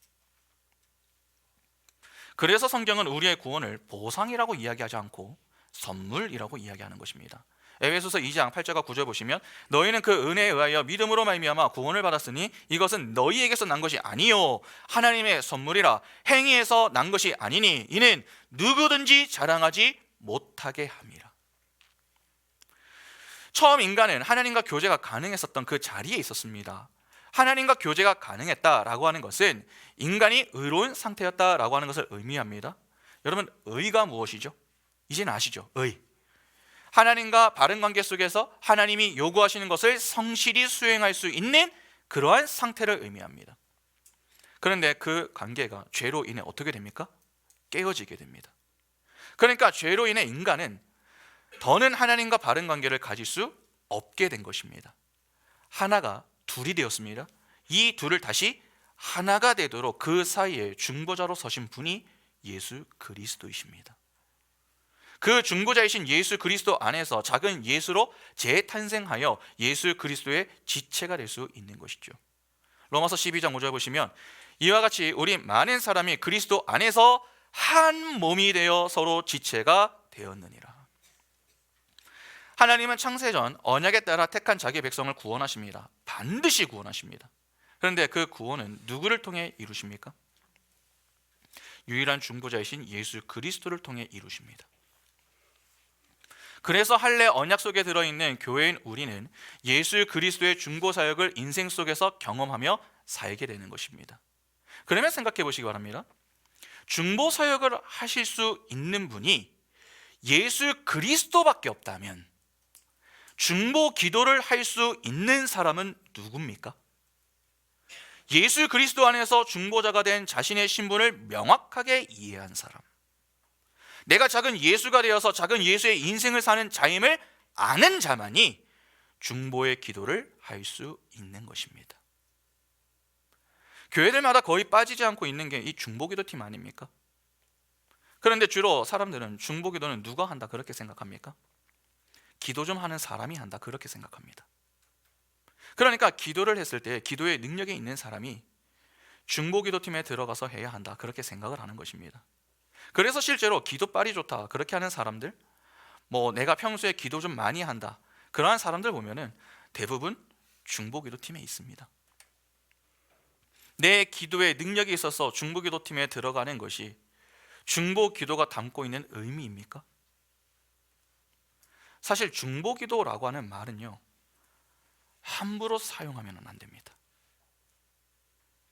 그래서 성경은 우리의 구원을 보상이라고 이야기하지 않고 선물이라고 이야기하는 것입니다. 에베소서 2장 8절과 9절 보시면 너희는 그 은혜에 의하여 믿음으로 말미암아 구원을 받았으니 이것은 너희에게서 난 것이 아니요 하나님의 선물이라. 행위에서 난 것이 아니니 이는 누구든지 자랑하지 못하게 함이라. 처음 인간은 하나님과 교제가 가능했었던 그 자리에 있었습니다. 하나님과 교제가 가능했다라고 하는 것은 인간이 의로운 상태였다라고 하는 것을 의미합니다. 여러분, 의가 무엇이죠? 이제는 아시죠? 의. 하나님과 바른 관계 속에서 하나님이 요구하시는 것을 성실히 수행할 수 있는 그러한 상태를 의미합니다. 그런데 그 관계가 죄로 인해 어떻게 됩니까? 깨어지게 됩니다. 그러니까 죄로 인해 인간은 더는 하나님과 바른 관계를 가질 수 없게 된 것입니다. 하나가 둘이 되었습니다. 이 둘을 다시 하나가 되도록 그 사이에 중보자로 서신 분이 예수 그리스도이십니다. 그 중보자이신 예수 그리스도 안에서 작은 예수로 재탄생하여 예수 그리스도의 지체가 될 수 있는 것이죠. 로마서 12장 5절 보시면 이와 같이 우리 많은 사람이 그리스도 안에서 한 몸이 되어 서로 지체가 되었느니라. 하나님은 창세전 언약에 따라 택한 자기 백성을 구원하십니다. 반드시 구원하십니다. 그런데 그 구원은 누구를 통해 이루십니까? 유일한 중보자이신 예수 그리스도를 통해 이루십니다. 그래서 할례 언약 속에 들어있는 교회인 우리는 예수 그리스도의 중보 사역을 인생 속에서 경험하며 살게 되는 것입니다. 그러면 생각해 보시기 바랍니다. 중보 사역을 하실 수 있는 분이 예수 그리스도밖에 없다면 중보 기도를 할 수 있는 사람은 누굽니까? 예수 그리스도 안에서 중보자가 된 자신의 신분을 명확하게 이해한 사람, 내가 작은 예수가 되어서 작은 예수의 인생을 사는 자임을 아는 자만이 중보의 기도를 할 수 있는 것입니다. 교회들마다 거의 빠지지 않고 있는 게 이 중보기도팀 아닙니까? 그런데 주로 사람들은 중보기도는 누가 한다 그렇게 생각합니까? 기도 좀 하는 사람이 한다 그렇게 생각합니다. 그러니까 기도를 했을 때 기도의 능력이 있는 사람이 중보기도팀에 들어가서 해야 한다 그렇게 생각을 하는 것입니다. 그래서 실제로 기도빨이 좋다 그렇게 하는 사람들, 내가 평소에 기도 좀 많이 한다 그러한 사람들 보면은 대부분 중보기도팀에 있습니다. 내 기도에 능력이 있어서 중보기도팀에 들어가는 것이 중보기도가 담고 있는 의미입니까? 사실 중보기도라고 하는 말은요, 함부로 사용하면 안 됩니다.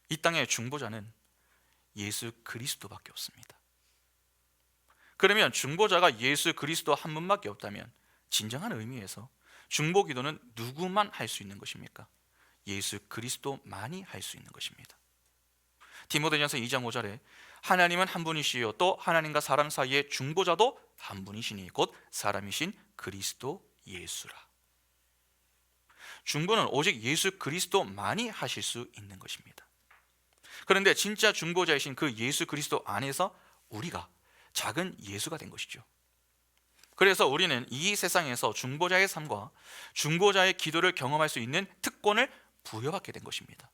이 땅의 중보자는 예수 그리스도밖에 없습니다. 그러면 중보자가 예수 그리스도 한 분밖에 없다면 진정한 의미에서 중보기도는 누구만 할 수 있는 것입니까? 예수 그리스도만이 할 수 있는 것입니다. 디모데전서 2장 5절에 하나님은 한 분이시요 또 하나님과 사람 사이의 중보자도 한 분이시니 곧 사람이신 그리스도 예수라. 중보는 오직 예수 그리스도만이 하실 수 있는 것입니다. 그런데 진짜 중보자이신 그 예수 그리스도 안에서 우리가 작은 예수가 된 것이죠. 그래서 우리는 이 세상에서 중보자의 삶과 중보자의 기도를 경험할 수 있는 특권을 부여받게 된 것입니다.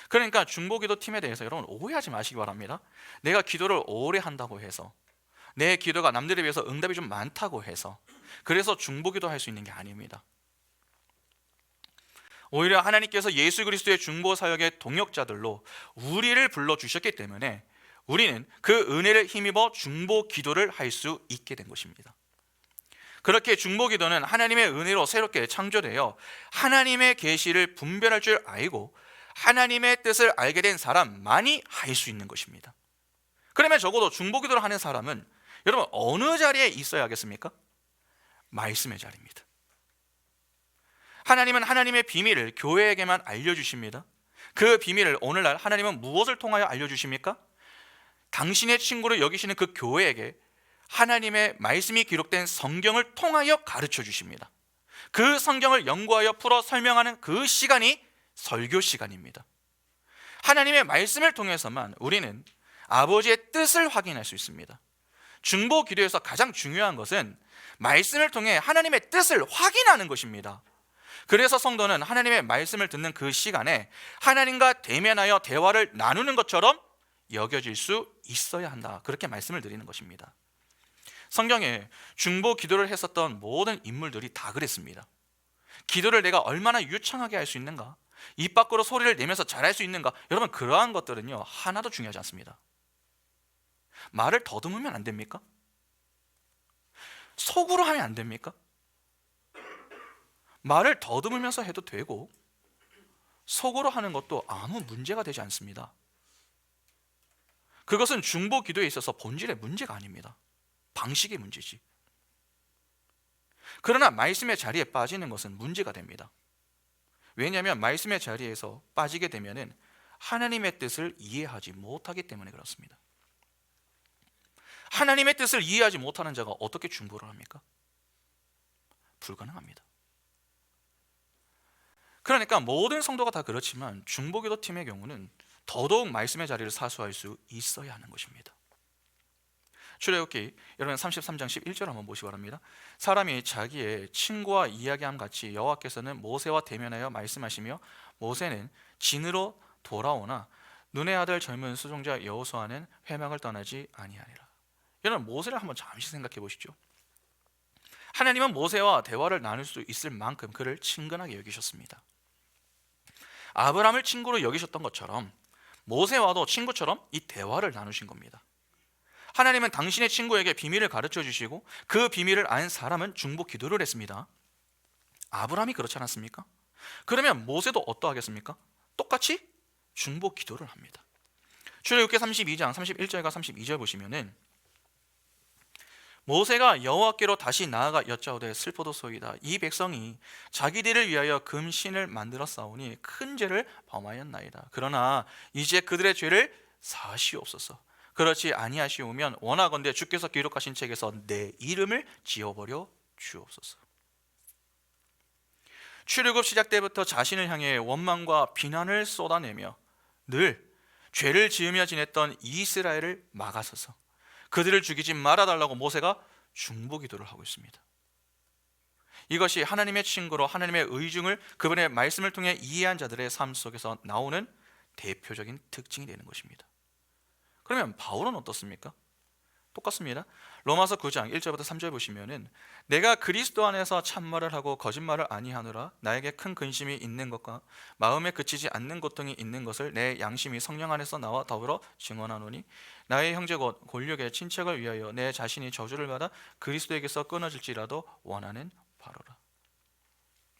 그러니까 중보기도 팀에 대해서 여러분 오해하지 마시기 바랍니다. 내가 기도를 오래 한다고 해서, 내 기도가 남들에 비해서 응답이 좀 많다고 해서 그래서 중보기도 할 수 있는 게 아닙니다. 오히려 하나님께서 예수 그리스도의 중보 사역의 동역자들로 우리를 불러주셨기 때문에 우리는 그 은혜를 힘입어 중보 기도를 할 수 있게 된 것입니다. 그렇게 중보 기도는 하나님의 은혜로 새롭게 창조되어 하나님의 계시를 분별할 줄 알고 하나님의 뜻을 알게 된 사람만이 할 수 있는 것입니다. 그러면 적어도 중보 기도를 하는 사람은 여러분 어느 자리에 있어야겠습니까? 말씀의 자리입니다. 하나님은 하나님의 비밀을 교회에게만 알려주십니다. 그 비밀을 오늘날 하나님은 무엇을 통하여 알려주십니까? 당신의 친구를 여기시는 그 교회에게 하나님의 말씀이 기록된 성경을 통하여 가르쳐 주십니다. 그 성경을 연구하여 풀어 설명하는 그 시간이 설교 시간입니다. 하나님의 말씀을 통해서만 우리는 아버지의 뜻을 확인할 수 있습니다. 중보 기도에서 가장 중요한 것은 말씀을 통해 하나님의 뜻을 확인하는 것입니다. 그래서 성도는 하나님의 말씀을 듣는 그 시간에 하나님과 대면하여 대화를 나누는 것처럼 여겨질 수 있어야 한다, 그렇게 말씀을 드리는 것입니다. 성경에 중보 기도를 했었던 모든 인물들이 다 그랬습니다. 기도를 내가 얼마나 유창하게 할 수 있는가, 입 밖으로 소리를 내면서 잘할 수 있는가, 여러분 그러한 것들은요 하나도 중요하지 않습니다. 말을 더듬으면 안 됩니까? 속으로 하면 안 됩니까? 말을 더듬으면서 해도 되고 속으로 하는 것도 아무 문제가 되지 않습니다. 그것은 중보 기도에 있어서 본질의 문제가 아닙니다. 방식의 문제지. 그러나 말씀의 자리에 빠지는 것은 문제가 됩니다. 왜냐하면 말씀의 자리에서 빠지게 되면은 하나님의 뜻을 이해하지 못하기 때문에 그렇습니다. 하나님의 뜻을 이해하지 못하는 자가 어떻게 중보를 합니까? 불가능합니다. 그러니까 모든 성도가 다 그렇지만 중보기도 팀의 경우는 더더욱 말씀의 자리를 사수할 수 있어야 하는 것입니다. 출애굽기 여러분 33장 11절 한번 보시기 바랍니다. 사람이 자기의 친구와 이야기함 같이 여호와께서는 모세와 대면하여 말씀하시며 모세는 진으로 돌아오나 눈의 아들 젊은 수종자 여호수아는 회막을 떠나지 아니하니라. 여러분 모세를 한번 잠시 생각해 보시죠. 하나님은 모세와 대화를 나눌 수 있을 만큼 그를 친근하게 여기셨습니다. 아브라함을 친구로 여기셨던 것처럼 모세와도 친구처럼 이 대화를 나누신 겁니다. 하나님은 당신의 친구에게 비밀을 가르쳐 주시고 그 비밀을 안 사람은 중보 기도를 했습니다. 아브라함이 그렇지 않았습니까? 그러면 모세도 어떠하겠습니까? 똑같이 중보 기도를 합니다. 출애굽기 32장 31절과 32절 보시면은 모세가 여호와께로 다시 나아가 여짜오되 슬퍼도소이다. 이 백성이 자기들을 위하여 금신을 만들어 싸우니 큰 죄를 범하였나이다. 그러나 이제 그들의 죄를 사하시옵소서. 그렇지 아니하시오면 원하건대 주께서 기록하신 책에서 내 이름을 지워버려 주옵소서. 출애굽 시작 때부터 자신을 향해 원망과 비난을 쏟아내며 늘 죄를 지으며 지냈던 이스라엘을 막아서서 그들을 죽이지 말아달라고 모세가 중보 기도를 하고 있습니다. 이것이 하나님의 친구로 하나님의 의중을 그분의 말씀을 통해 이해한 자들의 삶 속에서 나오는 대표적인 특징이 되는 것입니다. 그러면 바울은 어떻습니까? 똑같습니다. 로마서 9장 1절부터 3절 보시면은 내가 그리스도 안에서 참말을 하고 거짓말을 아니하노라. 나에게 큰 근심이 있는 것과 마음에 그치지 않는 고통이 있는 것을 내 양심이 성령 안에서 나와 더불어 증언하노니 나의 형제 곧 골육의 친척을 위하여 내 자신이 저주를 받아 그리스도에게서 끊어질지라도 원하는 바로라.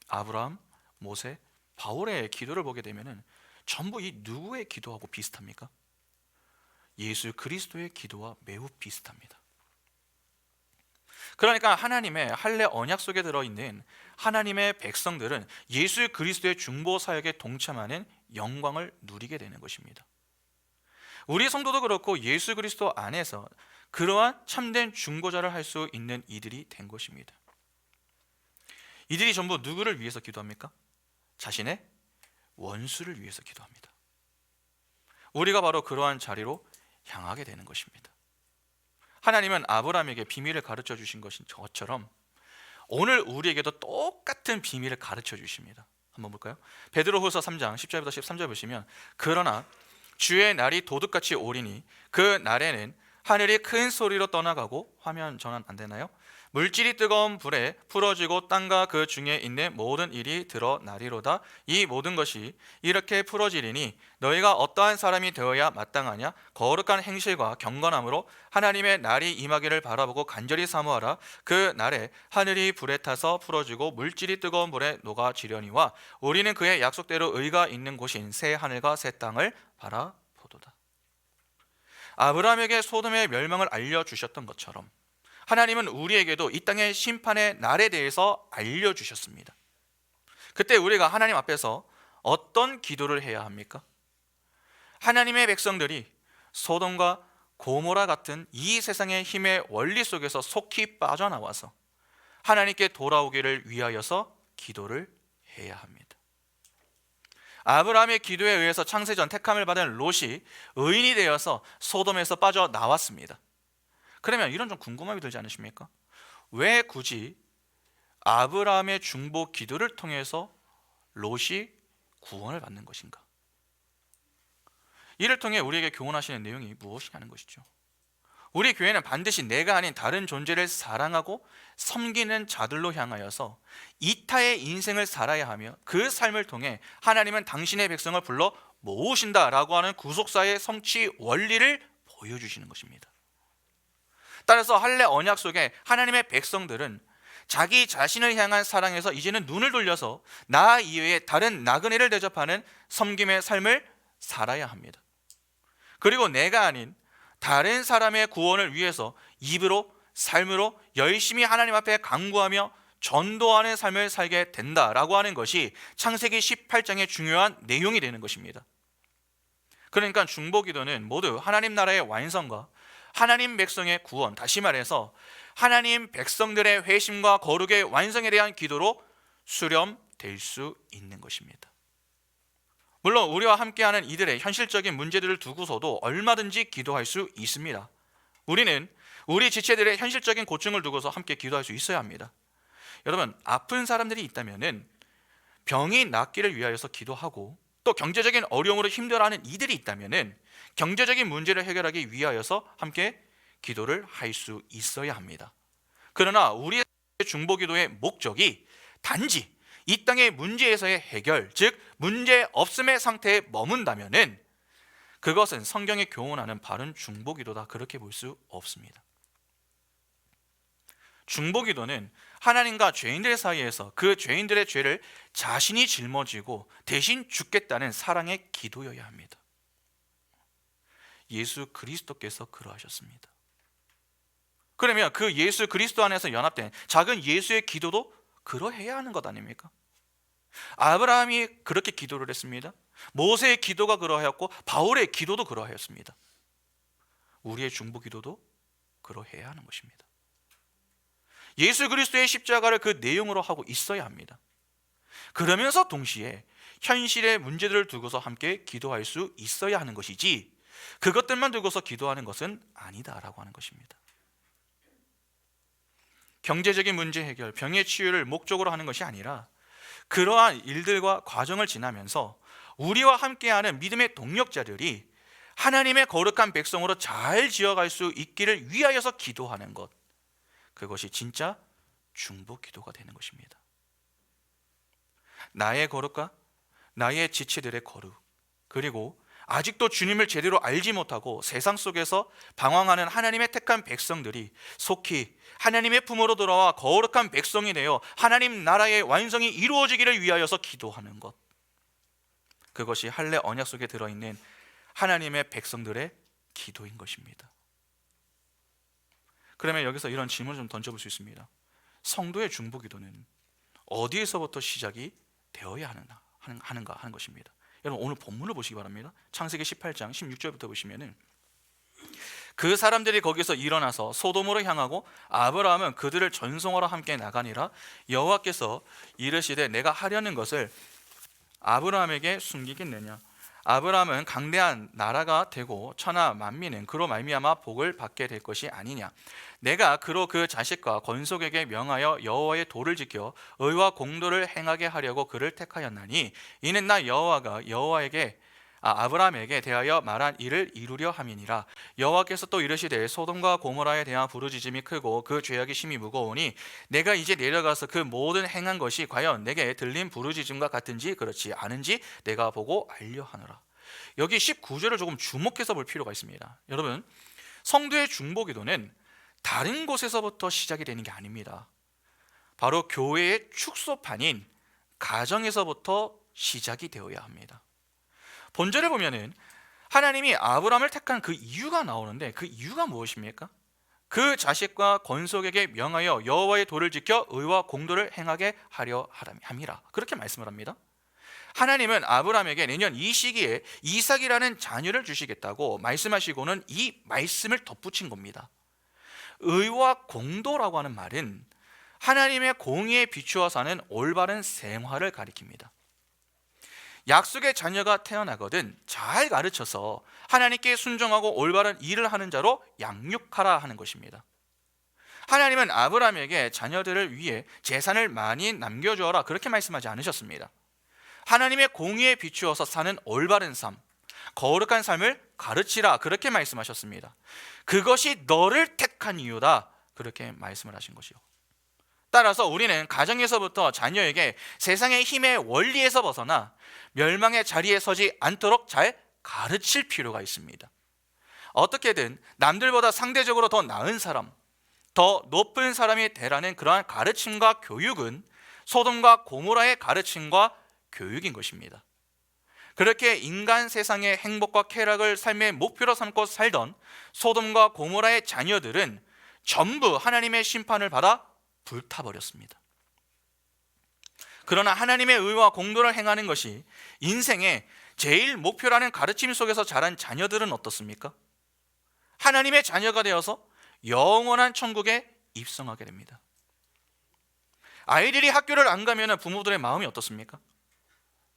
아브라함, 모세, 바울의 기도를 보게 되면은 전부 이 누구의 기도하고 비슷합니까? 예수 그리스도의 기도와 매우 비슷합니다. 그러니까 하나님의 할례 언약 속에 들어있는 하나님의 백성들은 예수 그리스도의 중보 사역에 동참하는 영광을 누리게 되는 것입니다. 우리 성도도 그렇고 예수 그리스도 안에서 그러한 참된 중보자를 할 수 있는 이들이 된 것입니다. 이들이 전부 누구를 위해서 기도합니까? 자신의 원수를 위해서 기도합니다. 우리가 바로 그러한 자리로 향하게 되는 것입니다. 하나님은 아브라함에게 비밀을 가르쳐 주신 것처럼 오늘 우리에게도 똑같은 비밀을 가르쳐 주십니다. 한번 볼까요? 베드로후서 3장 10절부터 13절 보시면 그러나 주의 날이 도둑같이 오리니 그 날에는 하늘이 큰 소리로 떠나가고 화면 전환 안 되나요? 물질이 뜨거운 불에 풀어지고 땅과 그 중에 있는 모든 일이 드러나리로다. 이 모든 것이 이렇게 풀어지리니 너희가 어떠한 사람이 되어야 마땅하냐? 거룩한 행실과 경건함으로 하나님의 날이 임하기를 바라보고 간절히 사모하라. 그 날에 하늘이 불에 타서 풀어지고 물질이 뜨거운 불에 녹아지려니와 우리는 그의 약속대로 의가 있는 곳인 새 하늘과 새 땅을 바라보도다. 아브라함에게 소돔의 멸망을 알려주셨던 것처럼 하나님은 우리에게도 이 땅의 심판의 날에 대해서 알려주셨습니다. 그때 우리가 하나님 앞에서 어떤 기도를 해야 합니까? 하나님의 백성들이 소돔과 고모라 같은 이 세상의 힘의 원리 속에서 속히 빠져나와서 하나님께 돌아오기를 위하여서 기도를 해야 합니다. 아브라함의 기도에 의해서 창세전 택함을 받은 롯이 의인이 되어서 소돔에서 빠져나왔습니다. 그러면 이런 좀 궁금함이 들지 않으십니까? 왜 굳이 아브라함의 중보 기도를 통해서 롯이 구원을 받는 것인가? 이를 통해 우리에게 교훈하시는 내용이 무엇이냐는 것이죠. 우리 교회는 반드시 내가 아닌 다른 존재를 사랑하고 섬기는 자들로 향하여서 이타의 인생을 살아야 하며 그 삶을 통해 하나님은 당신의 백성을 불러 모으신다라고 하는 구속사의 성취 원리를 보여주시는 것입니다. 따라서 할례 언약 속에 하나님의 백성들은 자기 자신을 향한 사랑에서 이제는 눈을 돌려서 나 이외에 다른 나그네를 대접하는 섬김의 삶을 살아야 합니다. 그리고 내가 아닌 다른 사람의 구원을 위해서 입으로 삶으로 열심히 하나님 앞에 간구하며 전도하는 삶을 살게 된다라고 하는 것이 창세기 18장의 중요한 내용이 되는 것입니다. 그러니까 중보기도는 모두 하나님 나라의 완성과 하나님 백성의 구원, 다시 말해서 하나님 백성들의 회심과 거룩의 완성에 대한 기도로 수렴될 수 있는 것입니다. 물론 우리와 함께하는 이들의 현실적인 문제들을 두고서도 얼마든지 기도할 수 있습니다. 우리는 우리 지체들의 현실적인 고충을 두고서 함께 기도할 수 있어야 합니다. 여러분, 아픈 사람들이 있다면 병이 낫기를 위하여서 기도하고, 또 경제적인 어려움으로 힘들어하는 이들이 있다면 경제적인 문제를 해결하기 위하여서 함께 기도를 할 수 있어야 합니다. 그러나 우리의 중보기도의 목적이 단지 이 땅의 문제에서의 해결, 즉 문제 없음의 상태에 머문다면 그것은 성경이 교훈하는 바른 중보기도다, 그렇게 볼 수 없습니다. 중보기도는 하나님과 죄인들 사이에서 그 죄인들의 죄를 자신이 짊어지고 대신 죽겠다는 사랑의 기도여야 합니다. 예수 그리스도께서 그러하셨습니다. 그러면 그 예수 그리스도 안에서 연합된 작은 예수의 기도도 그러해야 하는 것 아닙니까? 아브라함이 그렇게 기도를 했습니다. 모세의 기도가 그러하였고 바울의 기도도 그러하였습니다. 우리의 중보기도도 그러해야 하는 것입니다. 예수 그리스도의 십자가를 그 내용으로 하고 있어야 합니다. 그러면서 동시에 현실의 문제들을 두고서 함께 기도할 수 있어야 하는 것이지, 그것들만 두고서 기도하는 것은 아니다라고 하는 것입니다. 경제적인 문제 해결, 병의 치유를 목적으로 하는 것이 아니라 그러한 일들과 과정을 지나면서 우리와 함께하는 믿음의 동력자들이 하나님의 거룩한 백성으로 잘 지어갈 수 있기를 위하여서 기도하는 것, 그것이 진짜 중보기도가 되는 것입니다. 나의 거룩과 나의 지체들의 거룩, 그리고 아직도 주님을 제대로 알지 못하고 세상 속에서 방황하는 하나님의 택한 백성들이 속히 하나님의 품으로 돌아와 거룩한 백성이 되어 하나님 나라의 완성이 이루어지기를 위하여서 기도하는 것, 그것이 할례 언약 속에 들어있는 하나님의 백성들의 기도인 것입니다. 그러면 여기서 이런 질문을 좀 던져볼 수 있습니다. 성도의 중보기도는 어디에서부터 시작이 되어야 하는가 하는 것입니다. 여러분, 오늘 본문을 보시기 바랍니다. 창세기 18장 16절부터 보시면은, 그 사람들이 거기서 일어나서 소돔으로 향하고 아브라함은 그들을 전송하러 함께 나가니라. 여호와께서 이르시되 내가 하려는 것을 아브라함에게 숨기겠느냐. 아브라함은 강대한 나라가 되고 천하 만민은 그로 말미암아 복을 받게 될 것이 아니냐. 내가 그로 그 자식과 건속에게 명하여 여호와의 도를 지켜 의와 공도를 행하게 하려고 그를 택하였나니, 이는 나 여호와가 아브라함에게 대하여 말한 일을 이루려 함이니라. 여호와께서 또 이르시되 소돔과 고모라에 대한 부르짖음이 크고 그 죄악이 심히 무거우니 내가 이제 내려가서 그 모든 행한 것이 과연 내게 들린 부르짖음과 같은지 그렇지 않은지 내가 보고 알려 하노라. 여기 19절을 조금 주목해서 볼 필요가 있습니다. 여러분, 성도의 중보기도는 다른 곳에서부터 시작이 되는 게 아닙니다. 바로 교회의 축소판인 가정에서부터 시작이 되어야 합니다. 본절에 보면은 하나님이 아브라함을 택한 그 이유가 나오는데, 그 이유가 무엇입니까? 그 자식과 건속에게 명하여 여호와의 도를 지켜 의와 공도를 행하게 하려 함이라, 그렇게 말씀을 합니다. 하나님은 아브라함에게 내년 이 시기에 이삭이라는 자녀를 주시겠다고 말씀하시고는 이 말씀을 덧붙인 겁니다. 의와 공도라고 하는 말은 하나님의 공의에 비추어 사는 올바른 생활을 가리킵니다. 약속의 자녀가 태어나거든 잘 가르쳐서 하나님께 순종하고 올바른 일을 하는 자로 양육하라 하는 것입니다. 하나님은 아브라함에게 자녀들을 위해 재산을 많이 남겨주어라, 그렇게 말씀하지 않으셨습니다. 하나님의 공의에 비추어서 사는 올바른 삶, 거룩한 삶을 가르치라, 그렇게 말씀하셨습니다. 그것이 너를 택한 이유다, 그렇게 말씀을 하신 것이요. 따라서 우리는 가정에서부터 자녀에게 세상의 힘의 원리에서 벗어나 멸망의 자리에 서지 않도록 잘 가르칠 필요가 있습니다. 어떻게든 남들보다 상대적으로 더 나은 사람, 더 높은 사람이 되라는 그러한 가르침과 교육은 소돔과 고모라의 가르침과 교육인 것입니다. 그렇게 인간 세상의 행복과 쾌락을 삶의 목표로 삼고 살던 소돔과 고모라의 자녀들은 전부 하나님의 심판을 받아 불타버렸습니다. 그러나 하나님의 의와 공도를 행하는 것이 인생의 제일 목표라는 가르침 속에서 자란 자녀들은 어떻습니까? 하나님의 자녀가 되어서 영원한 천국에 입성하게 됩니다. 아이들이 학교를 안 가면 부모들의 마음이 어떻습니까?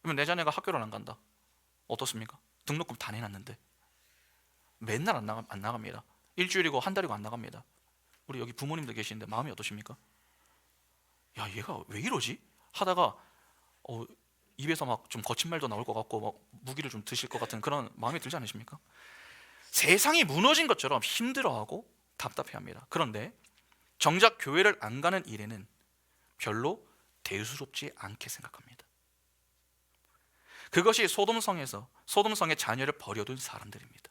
그러면 내 자녀가 학교를 안 간다. 어떻습니까? 등록금 다 내놨는데 맨날 안 나갑니다. 일주일이고 한 달이고 안 나갑니다. 우리 여기 부모님들 계시는데 마음이 어떠십니까? 야, 얘가 왜 이러지? 하다가 입에서 막 좀 거친 말도 나올 것 같고 막 무기를 좀 드실 것 같은 그런 마음이 들지 않으십니까? 세상이 무너진 것처럼 힘들어하고 답답해합니다. 그런데 정작 교회를 안 가는 일에는 별로 대수롭지 않게 생각합니다. 그것이 소돔성의 자녀를 버려둔 사람들입니다.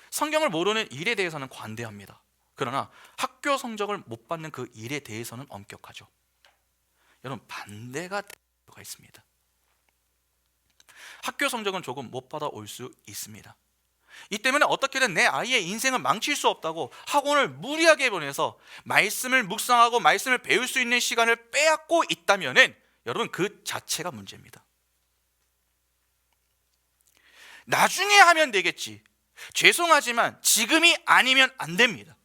성경을 모르는 일에 대해서는 관대합니다. 그러나 학교 성적을 못 받는 그 일에 대해서는 엄격하죠. 여러분, 반대가 있습니다. 학교 성적은 조금 못 받아올 수 있습니다. 이 때문에 어떻게든 내 아이의 인생을 망칠 수 없다고 학원을 무리하게 보내서 말씀을 묵상하고 말씀을 배울 수 있는 시간을 빼앗고 있다면은 여러분, 그 자체가 문제입니다. 나중에 하면 되겠지. 죄송하지만 지금이 아니면 안 됩니다.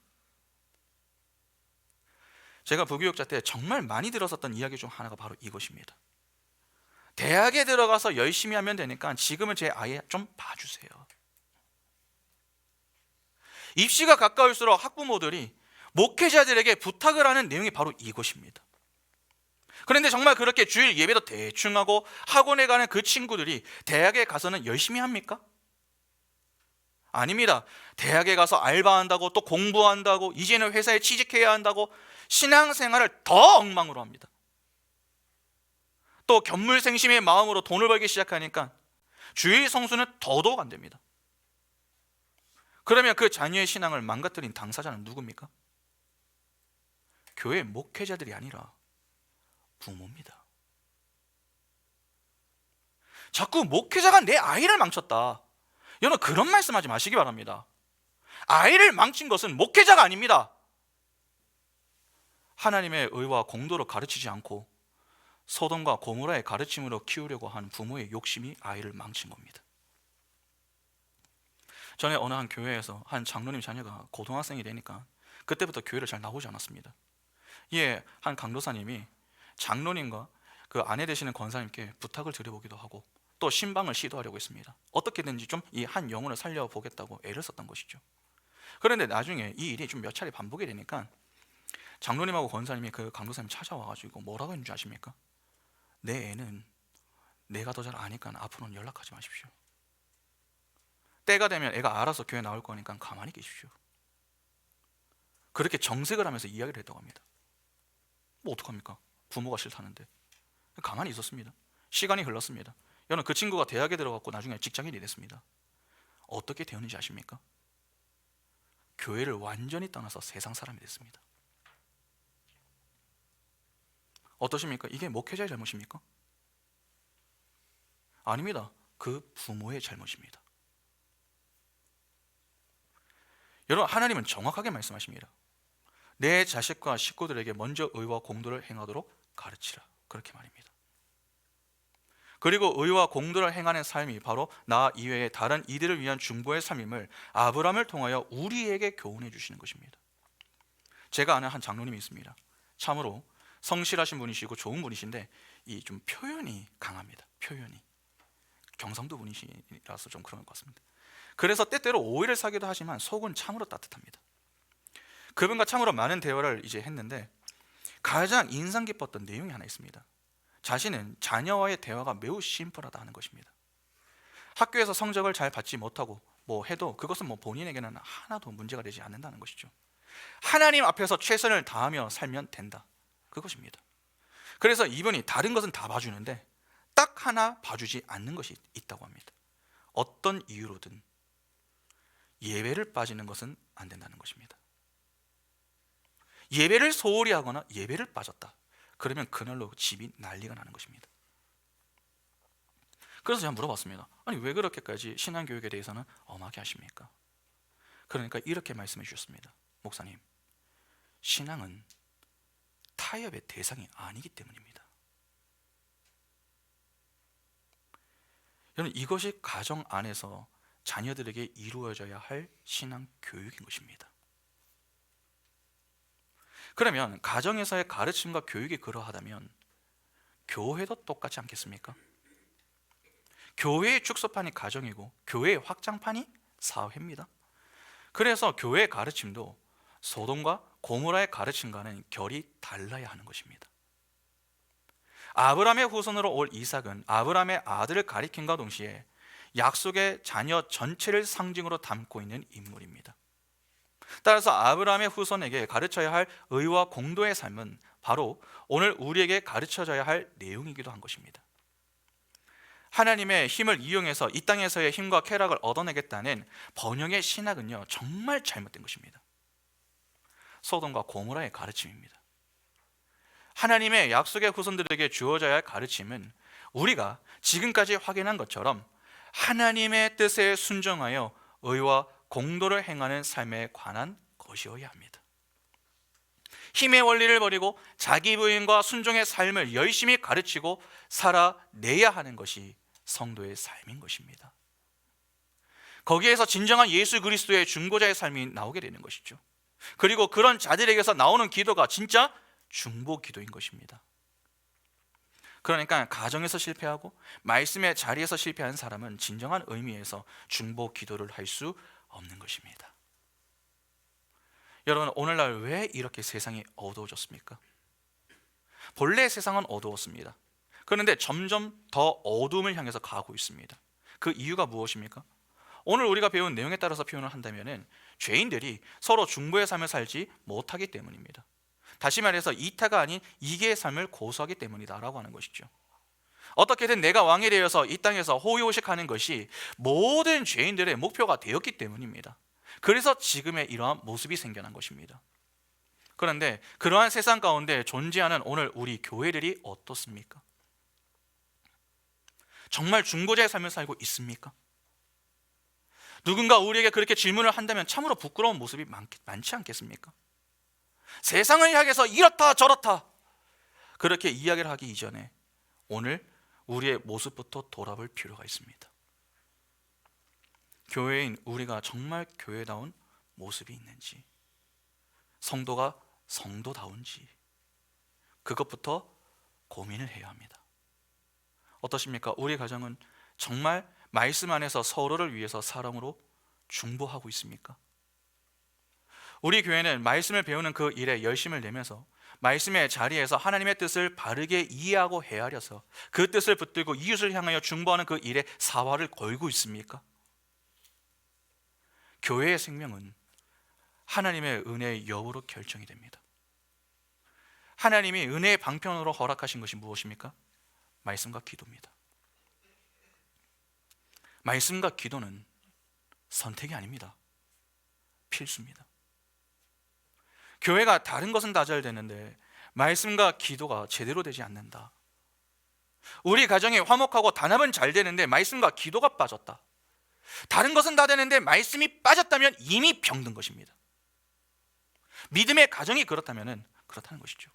제가 부교육자 때 정말 많이 들었었던 이야기 중 하나가 바로 이것입니다. 대학에 들어가서 열심히 하면 되니까 지금은 제 아이 좀 봐주세요. 입시가 가까울수록 학부모들이 목회자들에게 부탁을 하는 내용이 바로 이것입니다. 그런데 정말 그렇게 주일 예배도 대충 하고 학원에 가는 그 친구들이 대학에 가서는 열심히 합니까? 아닙니다. 대학에 가서 알바한다고 또 공부한다고 이제는 회사에 취직해야 한다고 신앙생활을 더 엉망으로 합니다. 또 견물생심의 마음으로 돈을 벌기 시작하니까 주일 성수는 더더욱 안 됩니다. 그러면 그 자녀의 신앙을 망가뜨린 당사자는 누굽니까? 교회 목회자들이 아니라 부모입니다. 자꾸 목회자가 내 아이를 망쳤다, 여러분, 그런 말씀하지 마시기 바랍니다. 아이를 망친 것은 목회자가 아닙니다. 하나님의 의와 공도를 가르치지 않고 소돔과 고모라의 가르침으로 키우려고 하는 부모의 욕심이 아이를 망친 겁니다. 전에 어느 한 교회에서 한 장로님 자녀가 고등학생이 되니까 그때부터 교회를 잘 나오지 않았습니다. 예, 한 강도사님이 장로님과 그 아내 되시는 권사님께 부탁을 드려보기도 하고 또 신방을 시도하려고 했습니다. 어떻게든지 좀 이 한 영혼을 살려보겠다고 애를 썼던 것이죠. 그런데 나중에 이 일이 좀 몇 차례 반복이 되니까 장로님하고 권사님이 그 강도사님 찾아와가지고 뭐라고 했는지 아십니까? 내 애는 내가 더 잘 아니까 앞으로는 연락하지 마십시오. 때가 되면 애가 알아서 교회 나올 거니까 가만히 계십시오. 그렇게 정색을 하면서 이야기를 했다고 합니다. 뭐 어떡합니까? 부모가 싫다는데. 가만히 있었습니다. 시간이 흘렀습니다. 여러분, 그 친구가 대학에 들어갔고 나중에 직장인이 됐습니다. 어떻게 되었는지 아십니까? 교회를 완전히 떠나서 세상 사람이 됐습니다. 어떠십니까? 이게 목회자의 잘못입니까? 아닙니다. 그 부모의 잘못입니다. 여러분, 하나님은 정확하게 말씀하십니다. 내 자식과 식구들에게 먼저 의와 공도를 행하도록 가르치라, 그렇게 말입니다. 그리고 의와 공도를 행하는 삶이 바로 나 이외의 다른 이들을 위한 중보의 삶임을 아브라함을 통하여 우리에게 교훈해 주시는 것입니다. 제가 아는 한 장로님이 있습니다. 참으로 성실하신 분이시고 좋은 분이신데 이 좀 표현이 강합니다. 표현이 경상도 분이시라서 좀 그런 것 같습니다. 그래서 때때로 오해를 사기도 하지만 속은 참으로 따뜻합니다. 그분과 참으로 많은 대화를 이제 했는데 가장 인상 깊었던 내용이 하나 있습니다. 자신은 자녀와의 대화가 매우 심플하다 하는 것입니다. 학교에서 성적을 잘 받지 못하고 뭐 해도 그것은 뭐 본인에게는 하나도 문제가 되지 않는다는 것이죠. 하나님 앞에서 최선을 다하며 살면 된다, 그것입니다. 그래서 이분이 다른 것은 다 봐주는데 딱 하나 봐주지 않는 것이 있다고 합니다. 어떤 이유로든 예배를 빠지는 것은 안 된다는 것입니다. 예배를 소홀히 하거나 예배를 빠졌다, 그러면 그날로 집이 난리가 나는 것입니다. 그래서 제가 물어봤습니다. 아니, 왜 그렇게까지 신앙교육에 대해서는 엄하게 하십니까? 그러니까 이렇게 말씀해 주셨습니다. 목사님, 신앙은 타협의 대상이 아니기 때문입니다. 여러분, 이것이 가정 안에서 자녀들에게 이루어져야 할 신앙 교육인 것입니다. 그러면 가정에서의 가르침과 교육이 그러하다면 교회도 똑같지 않겠습니까? 교회의 축소판이 가정이고 교회의 확장판이 사회입니다. 그래서 교회의 가르침도 소돔과 고모라의 가르침과는 결이 달라야 하는 것입니다. 아브라함의 후손으로 올 이삭은 아브라함의 아들을 가리킴과 동시에 약속의 자녀 전체를 상징으로 담고 있는 인물입니다. 따라서 아브라함의 후손에게 가르쳐야 할 의와 공도의 삶은 바로 오늘 우리에게 가르쳐져야 할 내용이기도 한 것입니다. 하나님의 힘을 이용해서 이 땅에서의 힘과 쾌락을 얻어내겠다는 번영의 신학은요, 정말 잘못된 것입니다. 소돔과 고모라의 가르침입니다. 하나님의 약속의 후손들에게 주어져야 할 가르침은 우리가 지금까지 확인한 것처럼 하나님의 뜻에 순종하여 의와 공도를 행하는 삶에 관한 것이어야 합니다. 힘의 원리를 버리고 자기 부인과 순종의 삶을 열심히 가르치고 살아내야 하는 것이 성도의 삶인 것입니다. 거기에서 진정한 예수 그리스도의 중보자의 삶이 나오게 되는 것이죠. 그리고 그런 자들에게서 나오는 기도가 진짜 중보 기도인 것입니다. 그러니까 가정에서 실패하고 말씀의 자리에서 실패한 사람은 진정한 의미에서 중보 기도를 할 수 없는 것입니다. 여러분, 오늘날 왜 이렇게 세상이 어두워졌습니까? 본래 세상은 어두웠습니다. 그런데 점점 더 어둠을 향해서 가고 있습니다. 그 이유가 무엇입니까? 오늘 우리가 배운 내용에 따라서 표현을 한다면 죄인들이 서로 중보의 삶을 살지 못하기 때문입니다. 다시 말해서 이타가 아닌 이계의 삶을 고수하기 때문이다라고 하는 것이죠. 어떻게든 내가 왕이 되어서 이 땅에서 호의호식하는 것이 모든 죄인들의 목표가 되었기 때문입니다. 그래서 지금의 이러한 모습이 생겨난 것입니다. 그런데 그러한 세상 가운데 존재하는 오늘 우리 교회들이 어떻습니까? 정말 중보자의 삶을 살고 있습니까? 누군가 우리에게 그렇게 질문을 한다면 참으로 부끄러운 모습이 많지 않겠습니까? 세상을 향해서 이렇다 저렇다 그렇게 이야기를 하기 이전에 오늘 우리의 모습부터 돌아볼 필요가 있습니다. 교회인 우리가 정말 교회다운 모습이 있는지, 성도가 성도다운지 그것부터 고민을 해야 합니다. 어떠십니까? 우리 가정은 정말 말씀 안에서 서로를 위해서 사랑으로 중보하고 있습니까? 우리 교회는 말씀을 배우는 그 일에 열심을 내면서 말씀의 자리에서 하나님의 뜻을 바르게 이해하고 헤아려서 그 뜻을 붙들고 이웃을 향하여 중보하는 그 일에 사활을 걸고 있습니까? 교회의 생명은 하나님의 은혜의 여부로 결정이 됩니다. 하나님이 은혜의 방편으로 허락하신 것이 무엇입니까? 말씀과 기도입니다. 말씀과 기도는 선택이 아닙니다. 필수입니다. 교회가 다른 것은 다 잘 되는데 말씀과 기도가 제대로 되지 않는다. 우리 가정이 화목하고 단합은 잘 되는데 말씀과 기도가 빠졌다. 다른 것은 다 되는데 말씀이 빠졌다면 이미 병든 것입니다. 믿음의 가정이 그렇다면 그렇다는 것이죠.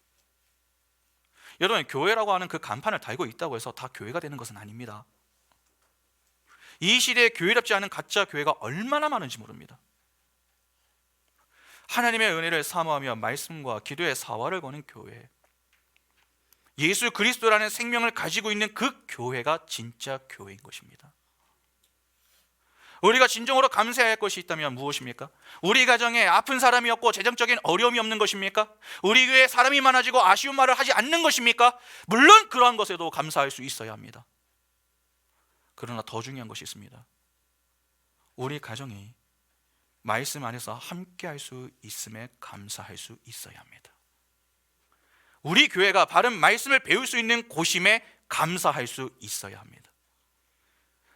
여러분, 교회라고 하는 그 간판을 달고 있다고 해서 다 교회가 되는 것은 아닙니다. 이 시대에 교회답지 않은 가짜 교회가 얼마나 많은지 모릅니다. 하나님의 은혜를 사모하며 말씀과 기도의 사활을 거는 교회, 예수 그리스도라는 생명을 가지고 있는 그 교회가 진짜 교회인 것입니다. 우리가 진정으로 감사해야 할 것이 있다면 무엇입니까? 우리 가정에 아픈 사람이 없고 재정적인 어려움이 없는 것입니까? 우리 교회에 사람이 많아지고 아쉬운 말을 하지 않는 것입니까? 물론 그러한 것에도 감사할 수 있어야 합니다. 그러나 더 중요한 것이 있습니다. 우리 가정이 말씀 안에서 함께 할 수 있음에 감사할 수 있어야 합니다. 우리 교회가 바른 말씀을 배울 수 있는 곳임에 감사할 수 있어야 합니다.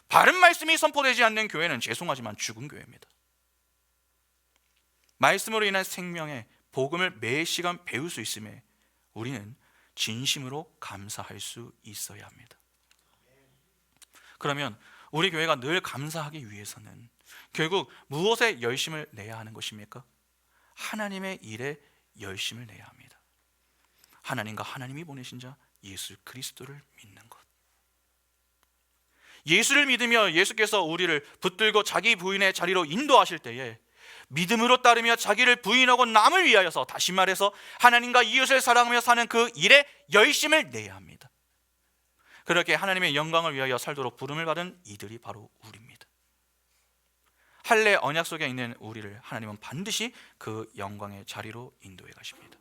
바른 말씀이 선포되지 않는 교회는 죄송하지만 죽은 교회입니다. 말씀으로 인한 생명의 복음을 매 시간 배울 수 있음에 우리는 진심으로 감사할 수 있어야 합니다. 그러면 우리 교회가 늘 감사하기 위해서는 결국 무엇에 열심을 내야 하는 것입니까? 하나님의 일에 열심을 내야 합니다. 하나님과 하나님이 보내신 자 예수 그리스도를 믿는 것. 예수를 믿으며 예수께서 우리를 붙들고 자기 부인의 자리로 인도하실 때에 믿음으로 따르며 자기를 부인하고 남을 위하여서, 다시 말해서 하나님과 이웃을 사랑하며 사는 그 일에 열심을 내야 합니다. 그렇게 하나님의 영광을 위하여 살도록 부름을 받은 이들이 바로 우리입니다. 할례 언약 속에 있는 우리를 하나님은 반드시 그 영광의 자리로 인도해 가십니다.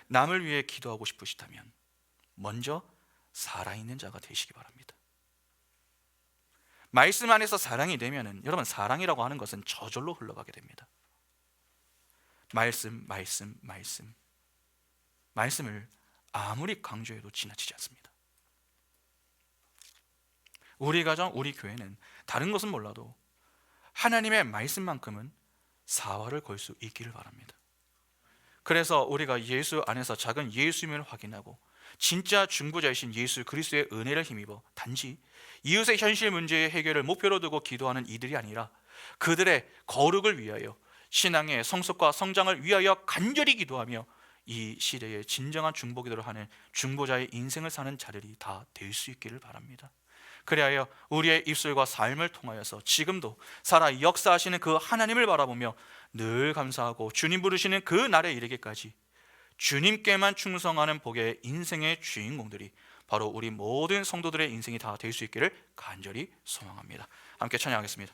남을 위해 기도하고 싶으시다면 먼저 살아있는 자가 되시기 바랍니다. 말씀 안에서 사랑이 되면은, 여러분, 사랑이라고 하는 것은 저절로 흘러가게 됩니다. 말씀을 아무리 강조해도 지나치지 않습니다. 우리 가정, 우리 교회는 다른 것은 몰라도 하나님의 말씀만큼은 사활을 걸 수 있기를 바랍니다. 그래서 우리가 예수 안에서 작은 예수임을 확인하고 진짜 중보자이신 예수 그리스도의 은혜를 힘입어 단지 이웃의 현실 문제의 해결을 목표로 두고 기도하는 이들이 아니라 그들의 거룩을 위하여, 신앙의 성숙과 성장을 위하여 간절히 기도하며 이 시대에 진정한 중보기도를 하는 중보자의 인생을 사는 자들이 다 될 수 있기를 바랍니다. 그리하여 우리의 입술과 삶을 통하여서 지금도 살아 역사하시는 그 하나님을 바라보며 늘 감사하고 주님 부르시는 그 날에 이르기까지 주님께만 충성하는 복의 인생의 주인공들이 바로 우리 모든 성도들의 인생이 다 될 수 있기를 간절히 소망합니다. 함께 찬양하겠습니다.